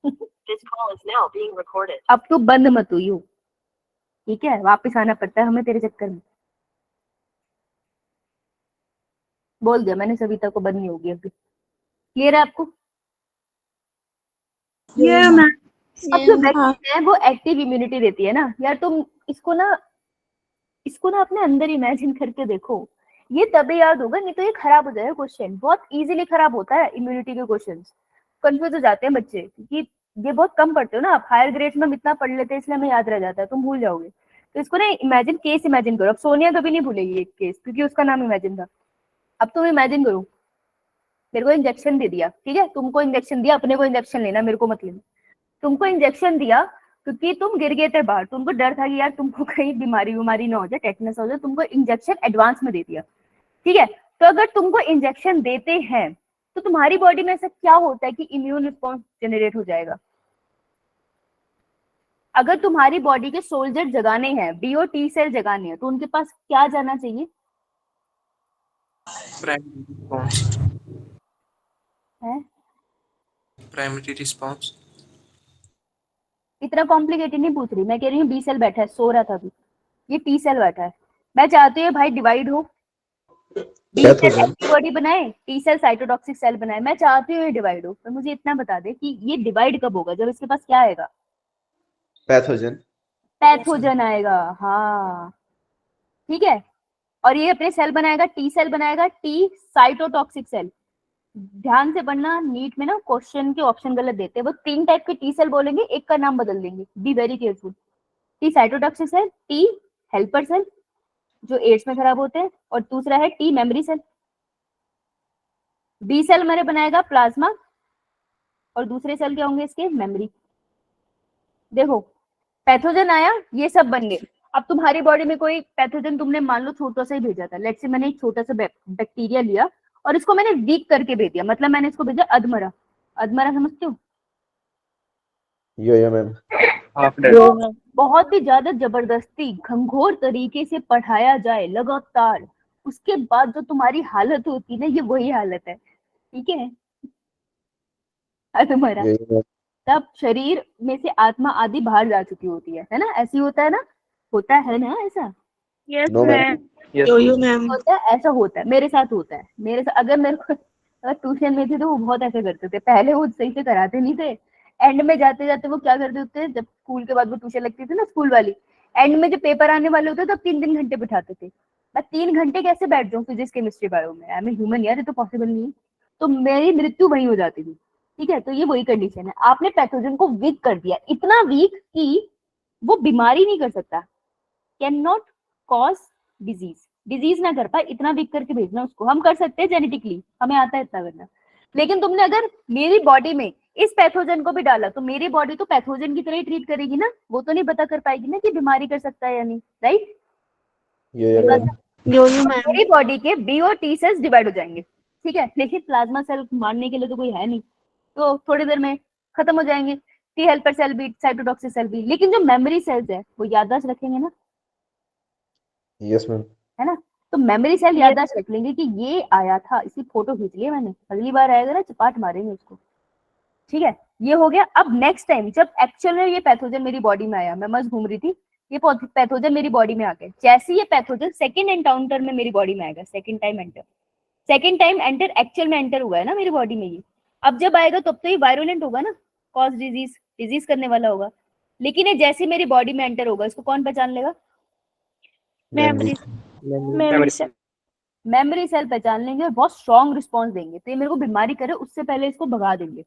This call is now being recorded. अब तो बंद मत हुई हो, ठीक है? वापस आना पड़ता है हमें तेरे चक्कर में। बोल दिया मैंने सविता को, बंद नहीं होगी अभी। क्लियर है आपको? Yeah, ma'am. अब जो वैक्सीन है वो एक्टिव इम्यूनिटी देती है ना यार, तुम इसको ना अपने अंदर इमेजिन करके देखो। ये तभी याद होगा, नहीं तो ये खराब हो जाएगा क्वेश्चन। बहुत इजीली खराब होता है इम्यूनिटी के क्वेश्चंस, कंफ्यूज हो जाते हैं बच्चे, क्योंकि ये बहुत कम पढ़ते हो ना आप। हायर ग्रेड्स में हम इतना पढ़ लेते हैं इसलिए हमें याद रह जाता है, तुम भूल जाओगे। तो इसको ना केस इमेजिन करो। अब सोनिया कभी नहीं भूलेगी एक केस, क्योंकि उसका नाम इमेजिन था। अब तुम इमेजिन करो, मेरे को इंजेक्शन दे दिया, ठीक है? तुमको इंजेक्शन दिया, अपने को इंजेक्शन लेना, मेरे को मत लेना। तुमको इंजेक्शन दिया क्योंकि तुम गिर गए थे बाहर, तुमको डर था कि यार तुमको कहीं बीमारी ना हो जाए, टेटनस हो जाए, तुमको इंजेक्शन एडवांस में दे दिया, ठीक है? तो अगर तुमको इंजेक्शन देते हैं तो तुम्हारी बॉडी में ऐसा क्या होता है कि इम्यून रिस्पॉन्स जनरेट हो जाएगा? अगर तुम्हारी बॉडी के सोल्जर जगाने हैं, बीओ टी सेल जगाने हैं, तो उनके पास क्या जाना चाहिए? Primary response. इतना कॉम्प्लिकेटेड नहीं पूछ रही मैं, कह रही हूँ बी सेल बैठा है, सो रहा था अभी, ये टी सेल बैठा है। मैं चाहती हूँ भाई डिवाइड हो, बी सेल एंटीबॉडी बनाए, टी सेल साइटोटॉक्सिक सेल बनाए। मैं चाहती हूँ ये डिवाइड हो, पर मुझे इतना बता दे कि ये डिवाइड कब होगा? जब इसके पास क्या आएगा? पैथोजन आएगा। हाँ ठीक है, और ये अपने सेल बनाएगा, टी सेल बनाएगा, टी साइटोटॉक्सिक सेल। ध्यान से पढ़ना, नीट में ना क्वेश्चन के ऑप्शन गलत देते हैं, वो 3 टाइप के टी सेल बोलेंगे, एक का नाम बदल देंगे, be very careful. T cytotoxic cell, T helper cell जो एड्स में खराब होते हैं, और दूसरा है T memory cell. B cell हमारे बनाएगा प्लाज्मा, और दूसरे सेल क्या होंगे इसके? मेमोरी। देखो पैथोजन आया, ये सब बन गए। अब तुम्हारी बॉडी में कोई पैथोजन तुमने मान लो छोटा सा ही भेजा था, लेट्स से मैंने एक छोटा सा बैक्टीरिया लिया और इसको मैंने वीक करके भेज दिया, मतलब मैंने इसको भेजा अधमरा। अधमरा समझते हो? मैम। बहुत ही ज्यादा जबरदस्ती घंघोर तरीके से पढ़ाया जाए लगातार, उसके बाद जो तुम्हारी हालत होती है ना, ये वही हालत है, ठीक है? अधमरा, तब शरीर में से आत्मा आदि बाहर जा चुकी होती है ना? ऐसी होता है ना? होता है ना ऐसा? Yes ma'am. होता है, ऐसा होता है, मेरे साथ होता है। मेरे साथ अगर मेरे को अगर ट्यूशन में थे तो वो बहुत ऐसा करते थे। पहले वो सही से कराते नहीं थे, एंड में जाते जाते वो क्या करते होते, जब स्कूल के बाद वो ट्यूशन लगती थी ना, स्कूल वाली, एंड में जब पेपर आने वाले होते तब 3 घंटे बिठाते थे। मैं 3 घंटे कैसे बैठ जाऊँ फिजिक्स केमिस्ट्री बायो में? आई एम ह्यूमन यार, ये तो पॉसिबल नहीं है। तो मेरी मृत्यु वही हो जाती थी, ठीक है? तो ये वही कंडीशन है, आपने पैथोजन को वीक कर दिया, इतना वीक कि वो बीमारी नहीं कर सकता, can not cause disease, disease ना कर पाए, इतना वीक करके भेजना उसको। हम कर सकते हैं जेनेटिकली, हमें आता है इतना करना, लेकिन तुमने अगर मेरी बॉडी में इस पैथोजन को भी डाला तो मेरी बॉडी तो पैथोजन की तरह ही ट्रीट करेगी ना, वो तो नहीं पता कर पाएगी ना कि बीमारी कर सकता है या नहीं, राइट? मेरी बॉडी के बी और टी सेल्स डिवाइड हो जाएंगे, ठीक है, लेकिन प्लाज्मा सेल मारने के लिए तो कोई है नहीं, तो थोड़ी देर में खत्म हो जाएंगे। टी हेल्पर सेल भी, साइटोटॉक्सिक सेल भी, लेकिन जो मेमोरी सेल्स है वो याददाश्त रखेंगे ना? Yes ma'am. है ना? तो मेमोरी सेल याददाश्त रख लेंगे कि ये आया था, इसकी फोटो खींच लिया मैंने, अगली बार आएगा ना चपाट मारेंगे उसको, ठीक है? ये हो गया। अब नेक्स्ट टाइम जब एक्चुअल में ये पैथोजन मेरी बॉडी में आया, मैं मस्त घूम रही थी, ये पैथोजन मेरी बॉडी में आ गया, जैसे ये पैथोजन सेकंड एनकाउंटर में मेरी बॉडी में आएगा, सेकंड टाइम एंटर एक्चुअल में एंटर हुआ है ना मेरी बॉडी में ये, अब जब आएगा तब तो ये वायरुलेंट होगा ना, कॉज डिजीज करने वाला होगा, लेकिन ये जैसे मेरी बॉडी में एंटर होगा इसको कौन पहचान लेगा? मेमोरी सेल पहचान लेंगे और बहुत स्ट्रॉन्ग रिस्पॉन्स देंगे, तो ये मेरे को बीमारी करे उससे पहले इसको भगा देंगे,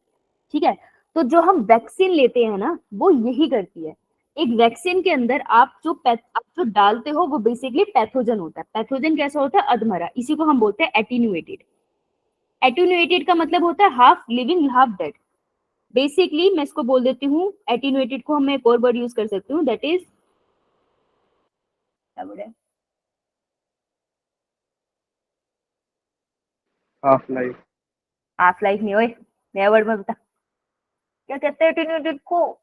ठीक है? तो जो हम वैक्सीन लेते हैं ना, वो यही करती है। एक वैक्सीन के अंदर आप जो डालते हो वो बेसिकली पैथोजन होता है। पैथोजन कैसा होता है? अधमरा, इसी को हम बोलते हैं एटीन्यूएटेड। एटीन्यूएटेड का मतलब होता है half living half dead. Basically मैं इसको बोल देती हूँ, एटीन्यूएटेड को हम एक और वर्ड यूज कर सकती हूँ, दैट इज क्या बोले, हाफ लाइफ। हाफ लाइफ नहीं, ओए नया वर्ड में बता क्या कहते हैं एटीन्यूएटेड को?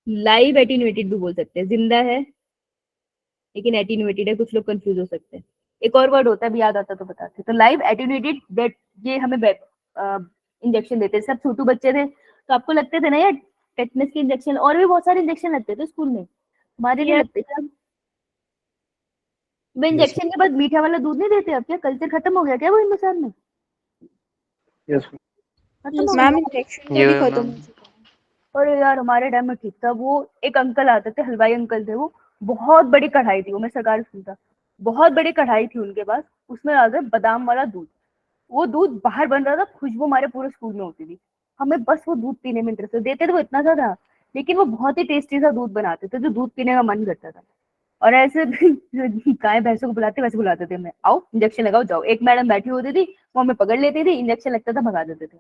लाइव एटीन्यूएटेड भी बोल सकते हैं, जिंदा है लेकिन एटीन्यूएटेड है, कुछ लोग कंफ्यूज हो सकते हैं। एक और वर्ड होता है, भी याद आता तो बताते। तो लाइव एटीन्यूएटेड, दैट ये हमें इंजेक्शन देते थे, सब छोटू बच्चे थे तो आपको लगते थे ना यार टेटनस के इंजेक्शन, और भी बहुत सारे इंजेक्शन लगते थे स्कूल में, हमारे लिए लगते थे। अब वो Yes. इंजेक्शन के बाद मीठा वाला दूध नहीं देते, अब क्या कल्चर खत्म हो गया क्या वो हिंदुस्तान में? Yes. खत्म हो मैम गया। इंजेक्शन का भी Yeah, खत्म हो ma'am. चुका है। और यार हमारे टाइम में ठीक था, वो एक अंकल आते थे, हलवाई अंकल थे वो, बहुत बड़ी कढ़ाई थी वो, मैं सरकारी स्कूल था, बहुत बड़ी कढ़ाई थी उनके पास, उसमें आता बादाम वाला दूध, वो दूध बाहर बन रहा था, खुशबू हमारे पूरे स्कूल में होती थी, हमें बस वो दूध पीने में इंटरेस्ट देते थे, वो इतना सा था लेकिन वो बहुत ही टेस्टी सा दूध बनाते थे जो दूध पीने का मन करता था। और ऐसे गाय भैंसों को बुलाते वैसे बुलाते थे, मैं आओ इंजेक्शन लगाओ जाओ, एक मैडम बैठी होती थी वो हमें पकड़ लेती थी, इंजेक्शन लगता था भगा देते थे।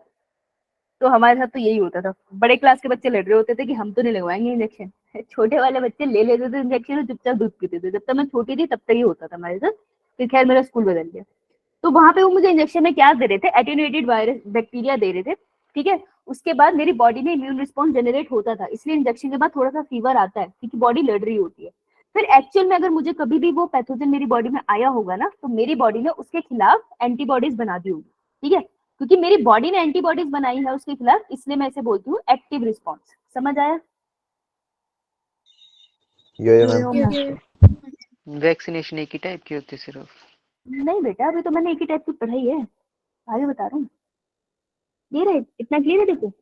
तो हमारे साथ तो यही होता था, बड़े क्लास के बच्चे लड़ रहे होते थे कि हम तो नहीं लगवाएंगे इंजेक्शन, छोटे वाले बच्चे ले लेते थे इंजेक्शन और चुपचाप दूध पीते थे। जब तक मैं छोटी थी तब तक ही होता था हमारे साथ, फिर खैर मेरा स्कूल बदल गया। तो वहां पे वो मुझे इंजेक्शन में क्या दे रहे थे, एटेन्यूएटेड वायरस बैक्टीरिया दे रहे थे, ठीक है। उसके बाद मेरी बॉडी में इम्यून रिस्पॉन्स जनरेट होता था, इसलिए इंजेक्शन के बाद थोड़ा सा फीवर आता है क्योंकि बॉडी लड़ रही होती है। फिर एक्चुअल में अगर मुझे कभी भी वो पैथोजन मेरी बॉडी में आया होगा ना, तो मेरी बॉडी ने उसके खिलाफ एंटीबॉडीज बना दी होगी, ठीक है, क्योंकि मेरी बॉडी ने एंटीबॉडीज बनाई है उसके खिलाफ, इसलिए मैं इसे बोलती हूँ एक्टिव रिस्पॉन्स। समझ आया? Yeah, ma'am. वैक्सीनेशन एक ही टाइप की होती है सिर्फ? नहीं बेटा, अभी तो मैंने एक ही टाइप की पढ़ाई है, आगे बता रहा हूँ। क्लियर है? इतना क्लियर है? देखो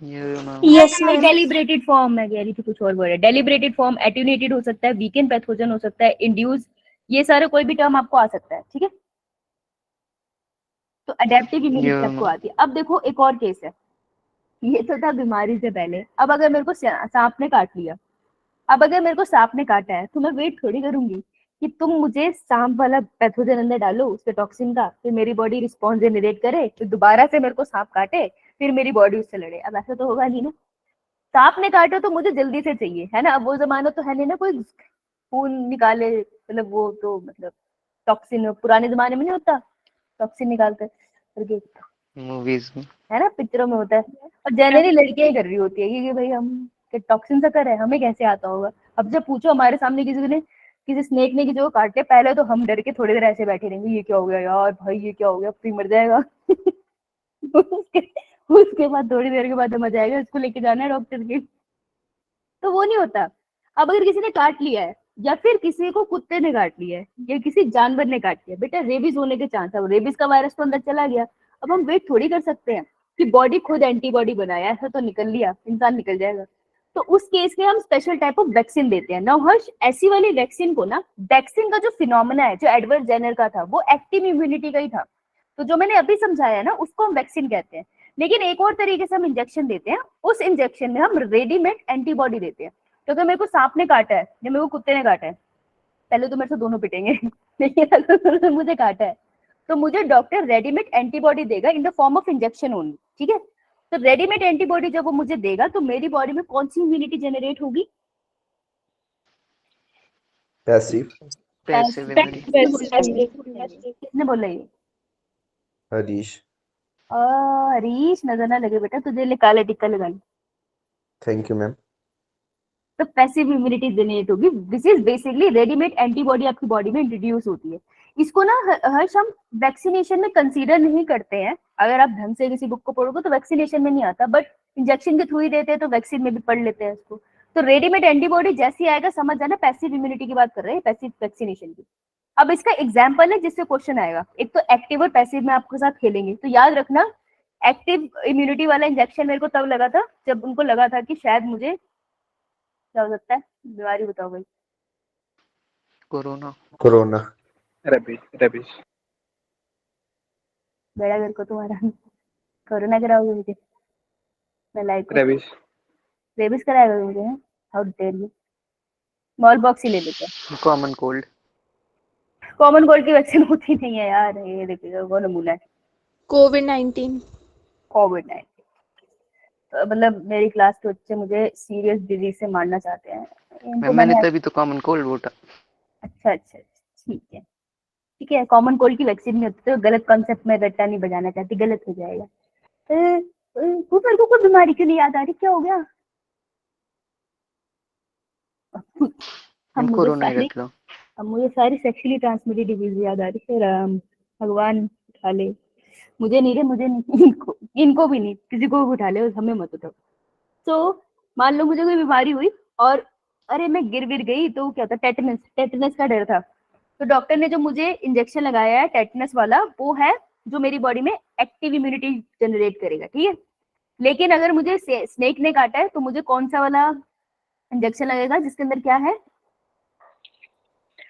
यस मैम। डेलिब्रेटेड फॉर्म, मैं कह रही थी कुछ और वर्ड है, डेलिब्रेटेड फॉर्म, एट्यूनेटेड हो सकता है, वीकेंड पैथोजन हो सकता है, इंड्यूस, ये सारे कोई भी टर्म आपको आ सकता है, ठीक है। तो अडेप्टिव इम्यूनिटी आपको आती है। अब देखो एक और केस है, ये तो था बीमारी से पहले, अब अगर मेरे को सांप ने काट लिया, अब अगर मेरे को सांप ने काटा है तो मैं वेट थोड़ी करूंगी कि तुम मुझे सांप वाला पैथोजन अंदर डालो उसके टॉक्सिन का, फिर मेरी बॉडी रिस्पॉन्स जनरेट करे, फिर दोबारा से मेरे को सांप काटे, फिर मेरी बॉडी उससे लड़े। अब ऐसा तो होगा नहीं ना, सांप ने काटा तो मुझे जल्दी से चाहिए, है ना। अब वो जमाना तो है नहीं ना कोई खून निकाले, मतलब वो तो मतलब टॉक्सिन पुराने जमाने में नहीं होता, टॉक्सिन निकालते करके, मूवीज में है ना, पिक्चरों में होता है। और जनरली लड़कियां ही कर रही होती है क्योंकि भाई हम टॉक्सिन से कर है, हमें कैसे आता होगा। अब जब पूछो हमारे सामने किसी ने, किसी स्नेक ने किसी को काट लिया, पहले तो हम डर के थोड़ी देर ऐसे बैठे रहेंगे, ये क्या हो गया यार भाई, ये क्या हो गया, फिर मर जाएगा। उसके उसके बाद थोड़ी देर के बाद समझ आएगा इसको लेके जाना है डॉक्टर के। तो वो नहीं होता। अब अगर किसी ने काट लिया है, या फिर किसी को कुत्ते ने काट लिया है, या किसी जानवर ने काट लिया, बेटा रेबीज होने के चांस है, रेबीज का वायरस तो अंदर चला गया। अब हम वेट थोड़ी कर सकते हैं कि बॉडी खुद एंटीबॉडी बनाया, ऐसा तो निकल लिया इंसान निकल जाएगा। तो उस केस में हम स्पेशल टाइप ऑफ वैक्सीन देते हैं ना हर्ष। ऐसी वाली वैक्सीन को ना, वैक्सीन का जो फिनोमेना है जो एडवर्ड जेनर का था, वो एक्टिव इम्यूनिटी का ही था। तो जो मैंने अभी समझाया ना उसको हम वैक्सीन कहते हैं। लेकिन एक और तरीके से हम इंजेक्शन देते हैं, उस इंजेक्शन में हम रेडीमेड एंटीबॉडी देते हैं। तो अगर मेरे को सांप ने काटा है या मेरे को कुत्ते ने काटा है, पहले तो मेरे से दोनों पिटेंगे, लेकिन अगर मुझे काटा है तो मुझे डॉक्टर रेडीमेड एंटीबॉडी देगा in the form of injection only, ठीक है। तो रेडीमेड एंटीबॉडी जब वो मुझे देगा तो मेरी बॉडी में कौन सी इम्यूनिटी जनरेट होगी? Passive. Passive immunity. किसने बोला ये? Harish. हरीश, नजर ना लगे बेटा तुझे, ले काला टिक्का लगा ली। Thank you, ma'am. तो पैसिव इम्यूनिटी जनरेट होगी, this is basically readymade antibody आपकी बॉडी में इंट्रोड्यूस होती है। इसको ना हर्ष हम वैक्सीनेशन में कंसीडर नहीं करते हैं, अगर आप ढंग से किसी बुक को पढ़ोगे तो वैक्सीनेशन में नहीं आता, बट इंजेक्शन के थ्रू ही देते हैं तो वैक्सीन में भी पढ़ लेते हैं इसको। तो रेडीमेड एंटीबॉडी जैसी आएगा समझ जाना पैसिव इम्यूनिटी की बात कर रहे हैं, पैसिव वैक्सीनेशन की। अब इसका एग्जाम्पल है जिससे क्वेश्चन आएगा, एक तो एक्टिव और पैसिव में आपके साथ खेलेंगे। तो याद रखना, एक्टिव इम्यूनिटी वाला इंजेक्शन मेरे को तब लगा था जब उनको लगा था कि शायद मुझे क्या हो सकता है, बीमारी बताओ भाई। कोरोना। Corona. Rabies. बेड़ा घर को तुम्हारा, कोरोना कराओगे मुझे, मैं लाइक Rabies. रेबिस कराएगा मुझे, how dare you. Small box ही ले लेते हैं, कॉमन कोल्ड। कॉमन कोल्ड की वैक्सीन होती नहीं है यार, ये देखिएगा वो नमूना है कोविड-19। कोविड-19। मतलब मेरी क्लास के बच्चे मुझे सीरियस डिजीज से मारना चाहते हैं, इनको मैंने तभी तो कॉमन कोल्ड बोला। अच्छा, ठीक है ठीक है, कॉमन कोल्ड की वैक्सीन नहीं होती तो गलत कॉन्सेप्ट में रट्टा नहीं बजाना चाहती, गलत हो जाएगा। वो मेरे को कोई बीमारी क्यों नहीं याद आ रही, क्या हो गया? हम मुझे कोरोना ही सारी, रख लो। अब मुझे सारी सेक्सुअली ट्रांसमिटेड डिजीज याद आ रही है, राम भगवान उठा ले। मुझे नहीं रे, मुझे नहीं, इनको भी नहीं, किसी को भी उठा ले, हमें मत उठाओ। तो मान लो मुझे कोई बीमारी हुई और अरे मैं गिर विर गई, तो क्या था, टेटनस, टेटनस का डर था। तो डॉक्टर ने जो मुझे इंजेक्शन लगाया है टेटनस वाला, वो है जो मेरी बॉडी में एक्टिव इम्यूनिटी जनरेट करेगा, ठीक है। लेकिन अगर मुझे स्नेक ने काटा है तो मुझे कौन सा वाला इंजेक्शन लगेगा जिसके अंदर क्या है,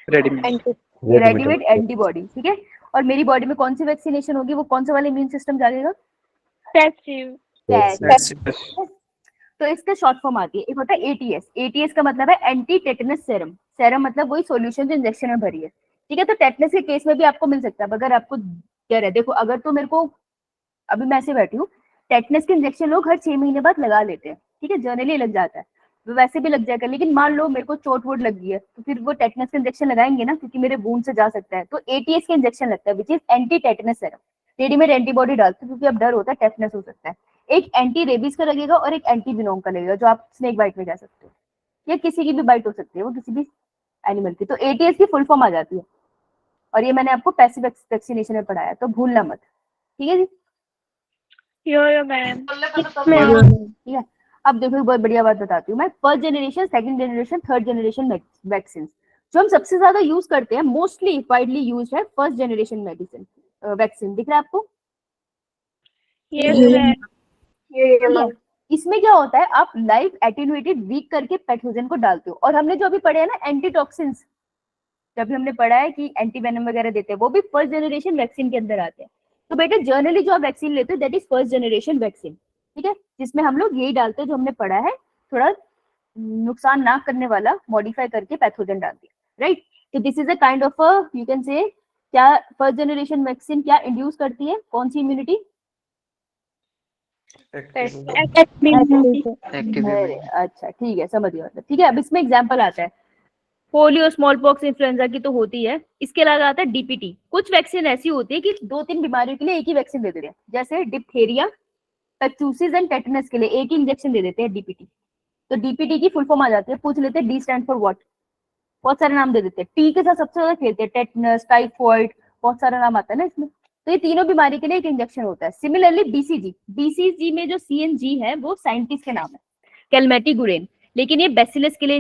रेडीमेड। रेडीमेड एंटीबॉडी, ठीक है। और मेरी बॉडी में कौन सी वैक्सीनेशन होगी, वो कौन सा वाला इम्यून सिस्टम जागेगा, पैसिव। तो इसका शॉर्ट फॉर्म आती है, एक होता है एटीएस। एटीएस का मतलब है एंटी टेटनस सेरम। सेरम मतलब वही सॉल्यूशन जो इंजेक्शन में भरी है, ठीक है। तो टेटनस के केस में भी आपको मिल सकता है अगर आपको डर है। देखो अगर तो मेरे को, अभी मैं ऐसे बैठी हूँ, टेटनस के इंजेक्शन लोग हर 6 महीने बाद लगा लेते हैं, ठीक है, जनरली लग जाता है, वो वैसे भी लग जाएगा। लेकिन मान लो मेरे को चोट वोट लग गई है तो फिर वो टेटनस का इंजेक्शन लगाएंगे ना, क्योंकि मेरे वूंड से जा सकता है। तो एटीएस का इंजेक्शन लगता है, which is anti tetanus serum. Readymade antibody डालते हैं क्योंकि अब डर होता है टेटनस हो सकता है। एक एंटी रेबीज का लगेगा और एक एंटी विनोम का लगेगा, जो आप स्नेक बाइट में जा सकते हो, या किसी की भी बाइट हो सकती है, वो किसी भी एनिमल की। तो एटीएस की फुल फॉर्म आ जाती है, और ये मैंने आपको पैसिव वैक्सीनेशन में पढ़ाया, तो भूलना मत, ठीक है जी। यो मैम। ठीक है। अब देखो एक बहुत बढ़िया बात बताती हूँ मैं, first generation, second generation, third generation vaccine. जो हम सबसे ज्यादा यूज करते हैं, मोस्टली वाइडली यूज है फर्स्ट जनरेशन मेडिसिन वैक्सीन। दिख रहा है आपको, यस मैम। ठीक है। इसमें क्या होता है, आप लाइव एटेन्यूएटेड वीक करके पैथोजन को डालते हो। और हमने जो अभी पढ़े है ना एंटीटॉक्सिन्स, जब हमने पढ़ा है कि एंटी वेनम वगैरह देते हैं, वो भी फर्स्ट जनरेशन वैक्सीन के अंदर आते हैं। तो बेटा जनरली जो आप वैक्सीन लेते हो that is first generation vaccine, ठीक है, जिसमें हम लोग यही डालते हैं जो हमने पढ़ा है, थोड़ा नुकसान ना करने वाला मॉडिफाई करके पैथोजन डाल दिया, राइट। तो this is a kind of you can say, क्या फर्स्ट जनरेशन वैक्सीन क्या इंड्यूस करती है, कौन सी इम्यूनिटी, अच्छा ठीक है, समझ गया, ठीक है। अब इसमें एग्जांपल आता है, पोलियो, स्मॉल पॉक्स, इन्फ्लुएंजा की तो होती है। इसके अलावा आता है डीपीटी। कुछ वैक्सीन ऐसी होती है कि 2-3 बीमारियों के लिए एक ही वैक्सीन दे देते हैं, जैसे डिप्थेरिया, परटूसिस एंड टेटनस के लिए एक ही इंजेक्शन दे देते हैं, डीपीटी। तो डीपीटी की फुल फॉर्म आ जाती है, पूछ लेते हैं डी स्टैंड फॉर व्हाट, बहुत सारे नाम दे देते हैं। टी के साथ सबसे ज्यादा खेलते हैं, टेटनस, टाइफॉइड, बहुत सारा नाम आता है ना इसमें। तो ये तीनों बीमारी के लिए एक इंजेक्शन होता है। सिमिलरली बीसीजी, बीसीजी में जो सीएनजी है वो साइंटिस्ट के नाम है, कैलमेटीगुरेन। लेकिन ये बेसिलस के लिए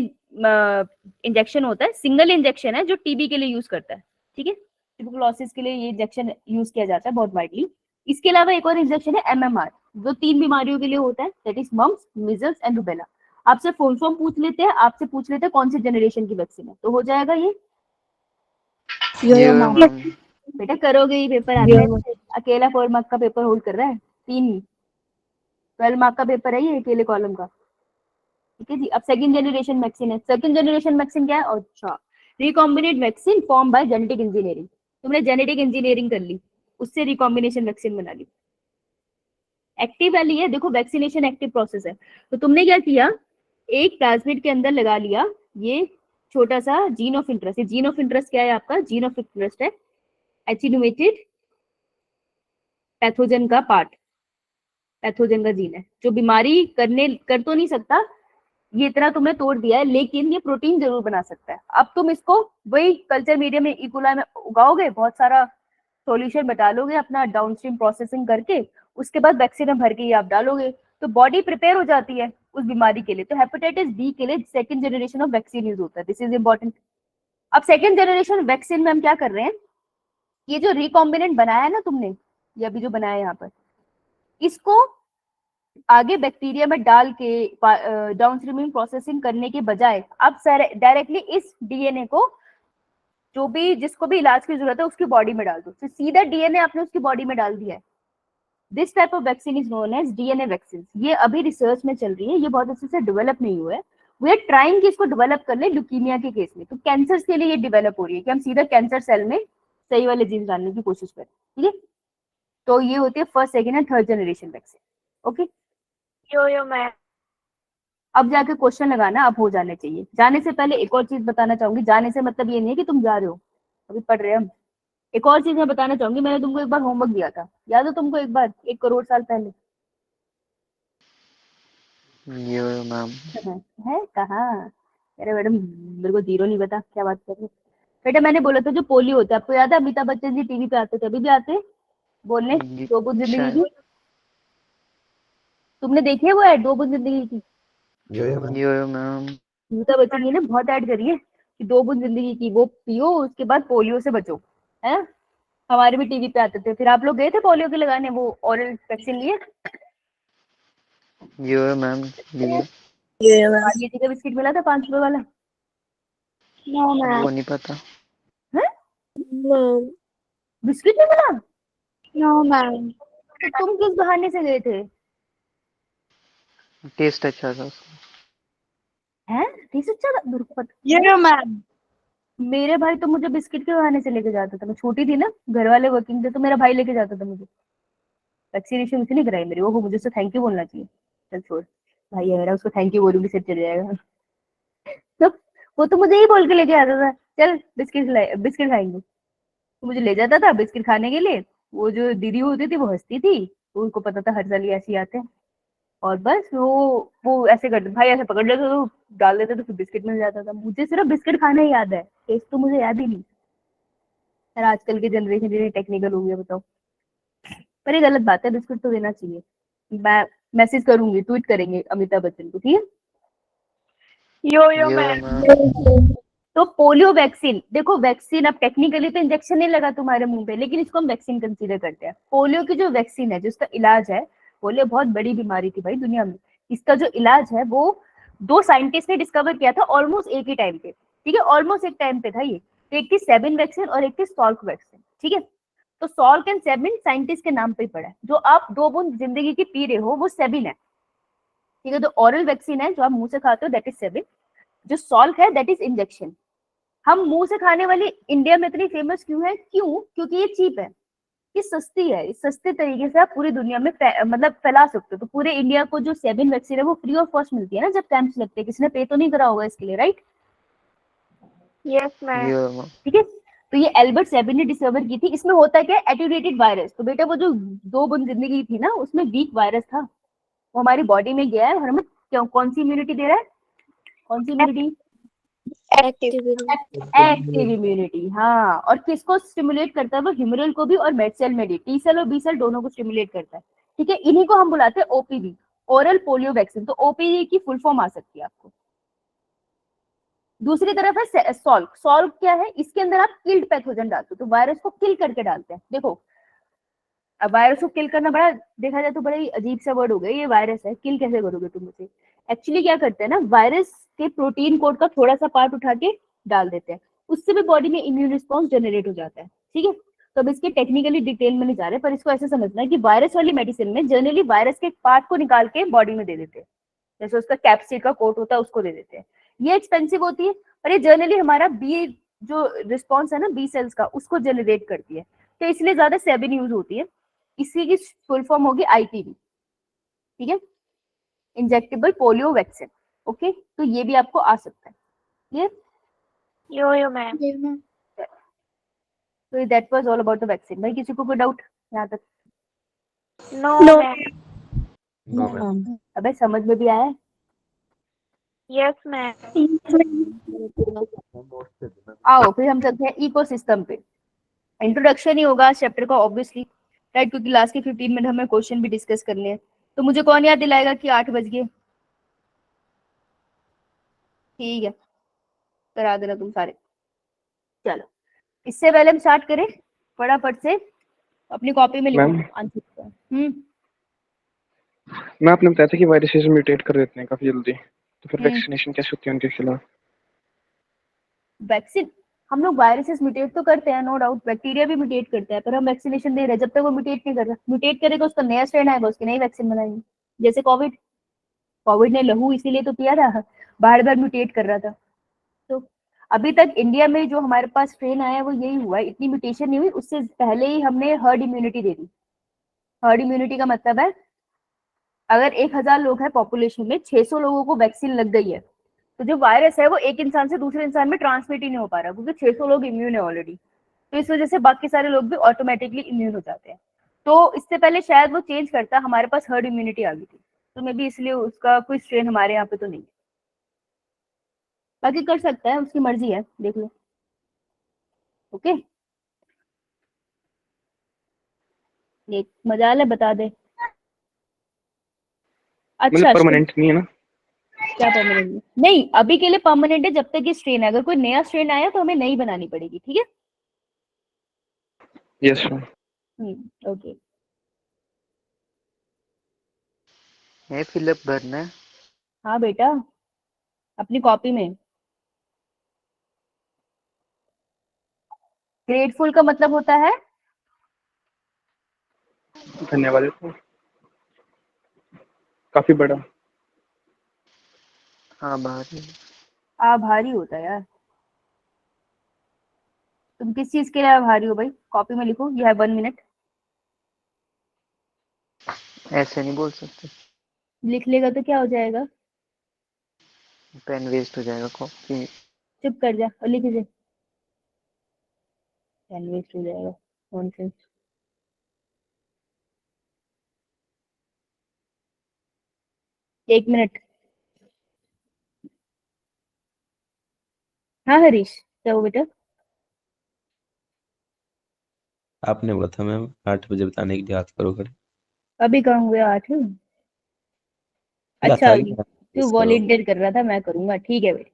इंजेक्शन होता है, सिंगल इंजेक्शन है जो टीबी के लिए यूज करता है, ठीक है। ट्यूबरकुलोसिस के लिए ये इंजेक्शन यूज किया जाता है बहुत वाइडली। इसके अलावा एक और इंजेक्शन है एमएमआर, जो 3 बीमारियों के लिए होता है, that is mumps, measles and rubella. आपसे फुल फॉर्म पूछ लेते हैं, आपसे पूछ लेते हैं कौन सी जनरेशन की वैक्सीन है, तो हो जाएगा ये, बेटा करोगे ही, पेपर आता है, अकेला 4 मार्क का पेपर होल्ड कर रहा है, 12 मार्क का पेपर है ये अकेले कॉलम का, ठीक है जी। अब सेकंड जनरेशन वैक्सीन है। सेकंड जनरेशन वैक्सीन क्या है, अच्छा, recombinant vaccine form by genetic engineering. तुमने जेनेटिक इंजीनियरिंग कर ली, उससे रिकॉम्बिनेशन वैक्सीन बना ली। एक्टिव वाली है, देखो वैक्सीनेशन एक्टिव प्रोसेस है। तो तुमने क्या किया, एक प्लाज्मिड के अंदर लगा लिया ये छोटा सा जीन ऑफ इंटरेस्ट। ये जीन ऑफ इंटरेस्ट क्या है आपका, जीन ऑफ इंटरेस्ट है एटेन्यूएटेड पैथोजन का पार्ट, पैथोजन का जीन है जो बीमारी कर तो नहीं सकता, ये इतना तुमने तोड़ दिया है, लेकिन ये प्रोटीन जरूर बना सकता है। अब तुम इसको वही कल्चर मीडिया में इकोलाई में उगाओगे, बहुत सारा सॉल्यूशन बता लोगे अपना डाउनस्ट्रीम प्रोसेसिंग करके, उसके बाद वैक्सीन में भर के ये आप डालोगे, तो बॉडी प्रिपेयर हो जाती है उस बीमारी के लिए। तो हेपेटाइटिस बी के लिए second generation of vaccine use होता है, दिस इज इंपॉर्टेंट। अब सेकंड जनरेशन वैक्सीन में हम क्या कर रहे हैं, ये जो रिकॉम्बिनेंट बनाया है ना तुमने, ये अभी जो बनाया है यहाँ पर, इसको आगे बैक्टीरिया में डाल के डाउनस्ट्रीमिंग प्रोसेसिंग करने के बजाय अब डायरेक्टली इस डीएनए को, जो भी जिसको भी इलाज की जरूरत है उसकी बॉडी में डाल दो, तो सीधा डीएनए आपने उसकी बॉडी में डाल दिया है। This type of vaccine is known as DNA vaccine. ये अभी रिसर्च में चल रही है, ये बहुत अच्छे से डेवलप नहीं हुआ है, वी आर ट्राइंग कि इसको डेवलप कर ले ल्यूकीमिया के केस में। तो कैंसर के लिए ये डेवलप हो रही है कि हम सीधा कैंसर सेल में सही वाले जीन डालने की कोशिश करें, ठीक है। तो ये होती है first, second and third generation vaccine, okay. Yo ma'am. अब जाके क्वेश्चन लगाना, अब हो जाने चाहिए। जाने से पहले एक और चीज बताना चाहूंगी, जाने से मतलब ये नहीं है कि तुम जा रहे हो, अभी पढ़ रहे हैं हम। एक और चीज मैं बताना चाहूंगी, मैंने तुमको एक बार होमवर्क दिया था, याद है तुमको, एक बार 1 करोड़ साल पहले मैम। है कहाँ, अरे मैडम मेरे को जीरो नहीं पता क्या बात कर रहे हो बेटा। मैंने बोला था जो पोलियो होता है, आपको याद है अमिताभ बच्चन जी टीवी पे आते थे, अभी भी आते हैं, बोलने ये दो बूंद जिंदगी शायद की। तुमने देखी है वो ऐड दो बूंद जिंदगी की? यो ma'am. Yo ma'am. Amitabh Bachchan ji ने बहुत ऐड करी है कि दो बूंद जिंदगी की, वो पियो उसके बाद पोलियो से बचो, है। हमारे भी टीवी पे आते थे। फिर आप लोग गए थे पोलियो के लगाने, वो ओरल वैक्सीन लिए? यो मैम लिए। पार्ले जी का बिस्किट मिला था 5 रुपए वाला? No, वो ma'am. नहीं पता। है, No. बिस्किट नहीं मिला? No, ma'am. तो तुम किस बहाने से गए थे? टेस्ट अच्छा था उसका। हैं, तीस अच्छा था? मेरे को पता। Yeah, ma'am. मेरे भाई तो मुझे बिस्किट के बहाने से लेके जाता था। मैं छोटी थी ना, घर वाले वर्किंग थे, तो मेरा भाई लेके जाता था मुझे। वैक्सीनेशन उसने नहीं कराई मेरी। वो मुझे उससे थैंक यू बोलना चाहिए। चल छोड़, भाई है मेरा, उसको थैंक यू बोलूंगी सिर चल जाएगा। तो वो तो मुझे ही बोल के लेके आता था, चल बिस्किट खिलाए, बिस्किट खाएंगे। तो मुझे ले जाता था बिस्किट खाने के लिए। वो जो दीदी होती थी वो हंसती थी, उनको पता था हर साल ही ऐसे ही आते हैं। और बस वो ऐसे करते, भाई ऐसे पकड़ लेते तो डाल देते, तो फिर बिस्किट मिल जाता था। मुझे सिर्फ बिस्किट खाना ही याद है, टेस्ट तो मुझे याद ही नहीं। यार आजकल की जनरेशन इतनी टेक्निकल हो गई है, बताओ। पर ये गलत बात है, बिस्किट तो देना चाहिए। मैं मैसेज करूंगी, ट्वीट करेंगे अमिताभ बच्चन को, ठीक है। Yo, यो ma'am. मैम। तो पोलियो वैक्सीन देखो, वैक्सीन अब टेक्निकली तो इंजेक्शन नहीं लगा तुम्हारे मुंह पे, लेकिन इसको हम वैक्सीन कंसीडर करते हैं। पोलियो की जो वैक्सीन है, जिसका इलाज है, पोलियो बहुत बड़ी बीमारी थी भाई दुनिया में। इसका जो इलाज है वो दो साइंटिस्ट ने डिस्कवर किया था ऑलमोस्ट एक ही टाइम पे, ठीक है। ऑलमोस्ट एक टाइम पे था ये। तो एक थी सेबिन वैक्सीन और एक थी सॉल्क वैक्सीन, ठीक है। तो सॉल्क एंड सेबिन साइंटिस्ट के नाम पे ही पड़ा है। जो आप दो बूंद जिंदगी की पी रहे हो वो सेबिन है, ठीक है। तो ऑरल वैक्सीन है जो आप मुंह से खाते हो, दैट इज सेबिन। जो सॉल्क है दैट इज इंजेक्शन। हम मुंह से खाने वाली इंडिया में इतनी फेमस क्यों है? क्यों? क्योंकि ये चीप है, ये सस्ती है। इस सस्ते तरीके से आप पूरी दुनिया में मतलब फैला सकते हो। तो पूरे इंडिया को जो सेबिन वैक्सीन है वो फ्री ऑफ कॉस्ट मिलती है ना, जब कैंप्स लगते हैं। किसी ने पे तो नहीं करा होगा इसके लिए, राइट? Yes, ma'am. यो मैम। ठीक है। तो ये एल्बर्ट सेबिन ने डिस्कवर की थी। इसमें होता क्या है, एट्यूरेटेड वायरस। तो बेटा वो जो दो बूंद जिंदगी थी ना, उसमें वीक वायरस था, वो हमारी बॉडी में गया है और हमें क्यों, कौन सी इम्यूनिटी दे रहा है? कौन सी इम्यूनिटी? Active. एक्टिव इम्यूनिटी, हाँ। और किसको स्टिमुलेट करता है? वो ह्यूमरल को भी और मेड सेल में भी, टी सेल और बी सेल दोनों को स्टिमुलेट करता है, ठीक है। इन्हीं को हम बुलाते हैं ओपीवी, ओरल पोलियो वैक्सीन। तो ओपीवी की फुल फॉर्म आ सकती है आपको। दूसरी तरफ है सॉल्क। सॉल्क क्या है? इसके अंदर आप किल्ड पैथोजन डालते हो, तो वायरस को किल करके डालते हैं। देखो, अब वायरस को किल करना बड़ा, देखा जाए तो बड़ा ही अजीब सा वर्ड हो गया। ये वायरस है, किल कैसे करोगे तुम उसे? एक्चुअली क्या करते हैं ना, वायरस के प्रोटीन कोड का थोड़ा सा पार्ट उठा के डाल देते हैं, उससे भी बॉडी में इम्यून रिस्पॉन्स जनरेट हो जाता है, ठीक है। तो अब इसके टेक्निकली डिटेल में नहीं जा रहे, पर इसको ऐसे समझना है कि वायरस वाली मेडिसिन में जनरली वायरस के पार्ट को निकाल के बॉडी में दे देते हैं। जैसे उसका कैप्सिड का कोट होता है, उसको दे देते हैं। ये एक्सपेंसिव होती है, पर ये जनरली हमारा बी जो रिस्पॉन्स है ना बी सेल्स का, उसको जनरेट करती है। तो इसलिए ज्यादा सेबिन यूज होती है। इसी की फुल फॉर्म होगी आईपीवी, ठीक है, इंजेक्टेबल पोलियो वैक्सीन। ओके, तो ये भी आपको आ सकता है, क्लियर? Yo, ma'am. तो that was all about the vaccine. भाई किसी को कोई डाउट यहाँ तक? No, ma'am. No ma'am. अबे समझ में भी आया है? Yes, ma'am. आओ फिर हम चलते हैं इकोसिस्टम पे। इंट्रोडक्शन ही होगा चैप्टर का ऑब्वियसली, राइट, क्योंकि लास्ट के 15 मिनट हमें क्वेश्चन भी डिस्कस करने हैं। तो मुझे कौन याद दिलाएगा कि 8 बज गए? ठीक है, करा देना तुम सारे। चलो, इससे पहले हम स्टार्ट करें, फटाफट से अपनी कॉपी में लिखो मैम आंसर। मैं आपने बताया था कि वायरसेस म्यूटेट कर देते हैं काफी जल्दी, तो फिर हम्म। वैक्सीनेशन कैसे होती है उनके खिलाफ? वैक्सीन, हम लोग वायरसेस म्यूटेट तो करते हैं, नो डाउट। बैक्टीरिया भी म्यूटेट करता है, पर हम वैक्सीनेशन दे रहे हैं जब तक वो म्यूटेट नहीं कर रहा। म्यूटेट करेगा उसका नया स्ट्रेन आएगा, उसकी नई वैक्सीन बनाएंगे। जैसे कोविड, कोविड ने लहू इसीलिए तो किया था, बार बार म्यूटेट कर रहा था। तो अभी तक इंडिया में जो हमारे पास स्ट्रेन आया है वो यही हुआ है, इतनी म्यूटेशन नहीं हुई। उससे पहले ही हमने हर्ड इम्यूनिटी दे दी। हर्ड इम्यूनिटी का मतलब है, अगर 1000 लोग हैं पॉपुलेशन में, 600 लोगों को वैक्सीन लग गई है, तो जो वायरस है वो एक इंसान से दूसरे इंसान में ट्रांसमिट ही नहीं हो पा रहा, क्योंकि 600 लोग इम्यून है ऑलरेडी। तो इस वजह से बाकी सारे लोग भी ऑटोमेटिकली इम्यून हो जाते हैं। तो इससे पहले शायद वो चेंज करता, हमारे पास हर्ड इम्यूनिटी आ गई थी, तो मे बी इसलिए उसका कोई स्ट्रेन हमारे यहाँ पे तो नहीं है। बाकी कर सकता है, उसकी मर्जी है, देख लो। ओके, एक मजाल है, बता दे। मतलब अच्छा परमानेंट नहीं है ना? क्या परमानेंट? नहीं, अभी के लिए परमानेंट है जब तक ये स्ट्रेन है। अगर कोई नया स्ट्रेन आया तो हमें नई बनानी पड़ेगी, ठीक है? Yes ma'am. ओके। है फिलअप भरना है। हाँ बेटा, अपनी कॉपी में। ग्रेटफुल का मतलब होता है धन्यवाद। तो काफी बड़ा। आभारी। आभारी होता है यार। तुम किस चीज के लिए आभारी हो भाई? कॉपी में लिखो, यू हैव 1 मिनट। ऐसे नहीं बोल सकते, लिख लेगा तो क्या हो जाएगा? पेन वेस्ट हो जाएगा कॉपी। चुप कर जा और लिख इसे। पेन वेस्ट हो जाएगा, नॉनसेंस। 1 मिनट। हाँ हरीश, क्या हो बेटा? आपने बोला था मैम 8 बजे बताने के लिए, हाथ करो खड़े। अभी कहाँ हुए 8? बोला अच्छा, था कि तू मिस करो। वॉलेंटियर कर रहा था, मैं करूंगा, ठीक है भाई।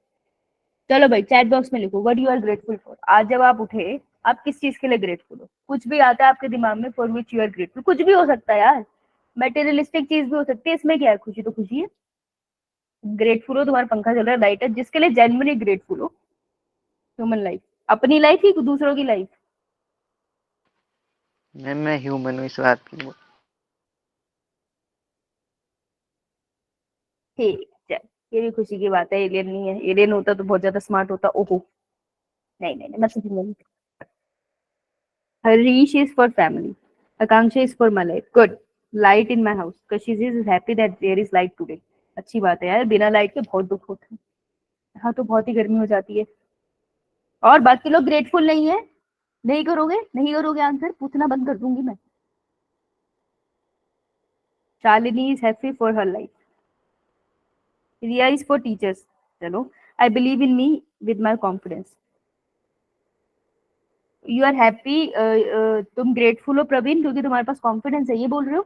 चलो भाई, चैट बॉक्स में लिखो what you are grateful for. आज जब आप उठे, आप किस चीज के लिए ग्रेटफुल हो? कुछ भी आता है आपके दिमाग में, for which you are grateful. कुछ भी हो सकता है यार, मेटेरियलिस्टिक चीज भी हो सकती है, इसमें क्या है? खुशी तो खुशी है। ग्रेटफुल हो, तुम्हारा पंखा चल रहा है, लाइट है, जिसके लिए जेन्युइनली ग्रेटफुल हो। ह्यूमन लाइफ, अपनी लाइफ ही दूसरों की लाइफ। मैं ह्यूमन हूँ इस बात की। ठीक है, चल, ये भी खुशी की बात है। एलियन नहीं है, एलियन होता तो बहुत ज्यादा स्मार्ट होता। ओहो, नहीं नहीं नहीं, मैं सच नहीं। Harish is for family. Akanksha is for my life. Good. Light in my house. Kashish is happy that there is light today. अच्छी बात है यार, बिना लाइट के बहुत दुख होता है। यहाँ तो बहुत ही गर्मी हो जाती है। और बाकी लोग ग्रेटफुल नहीं है? नहीं करोगे, नहीं करोगे आंसर, पूछना बंद कर दूंगी मैं। Shalini is happy for her life. Riya is for teachers. चलो, I believe in me with my confidence. You are happy, तुम ग्रेटफुल हो प्रवीण क्योंकि तुम्हारे पास कॉन्फिडेंस है, ये बोल रहे हो?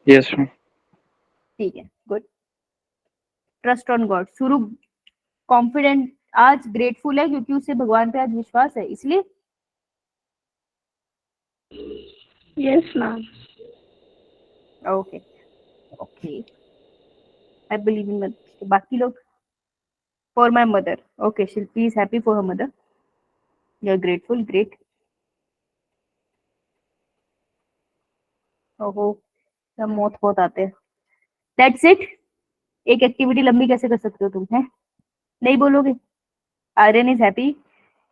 Yes ma'am. ठीक है, गुड। Trust on God. शुरू कॉन्फिडेंट, आज ग्रेटफुल है क्योंकि उसे भगवान पे आज विश्वास है, इसलिए। Yes, ma'am. Okay okay, I believe in. बाकी लोग? For my mother. Okay, Shilpi is happy for her mother. You are grateful, great. ओहो, सब मौत बहुत आते हैं। That's it. एक एक्टिविटी लंबी कैसे कर सकते हो तुम, है? नहीं बोलोगे? Aryan is happy,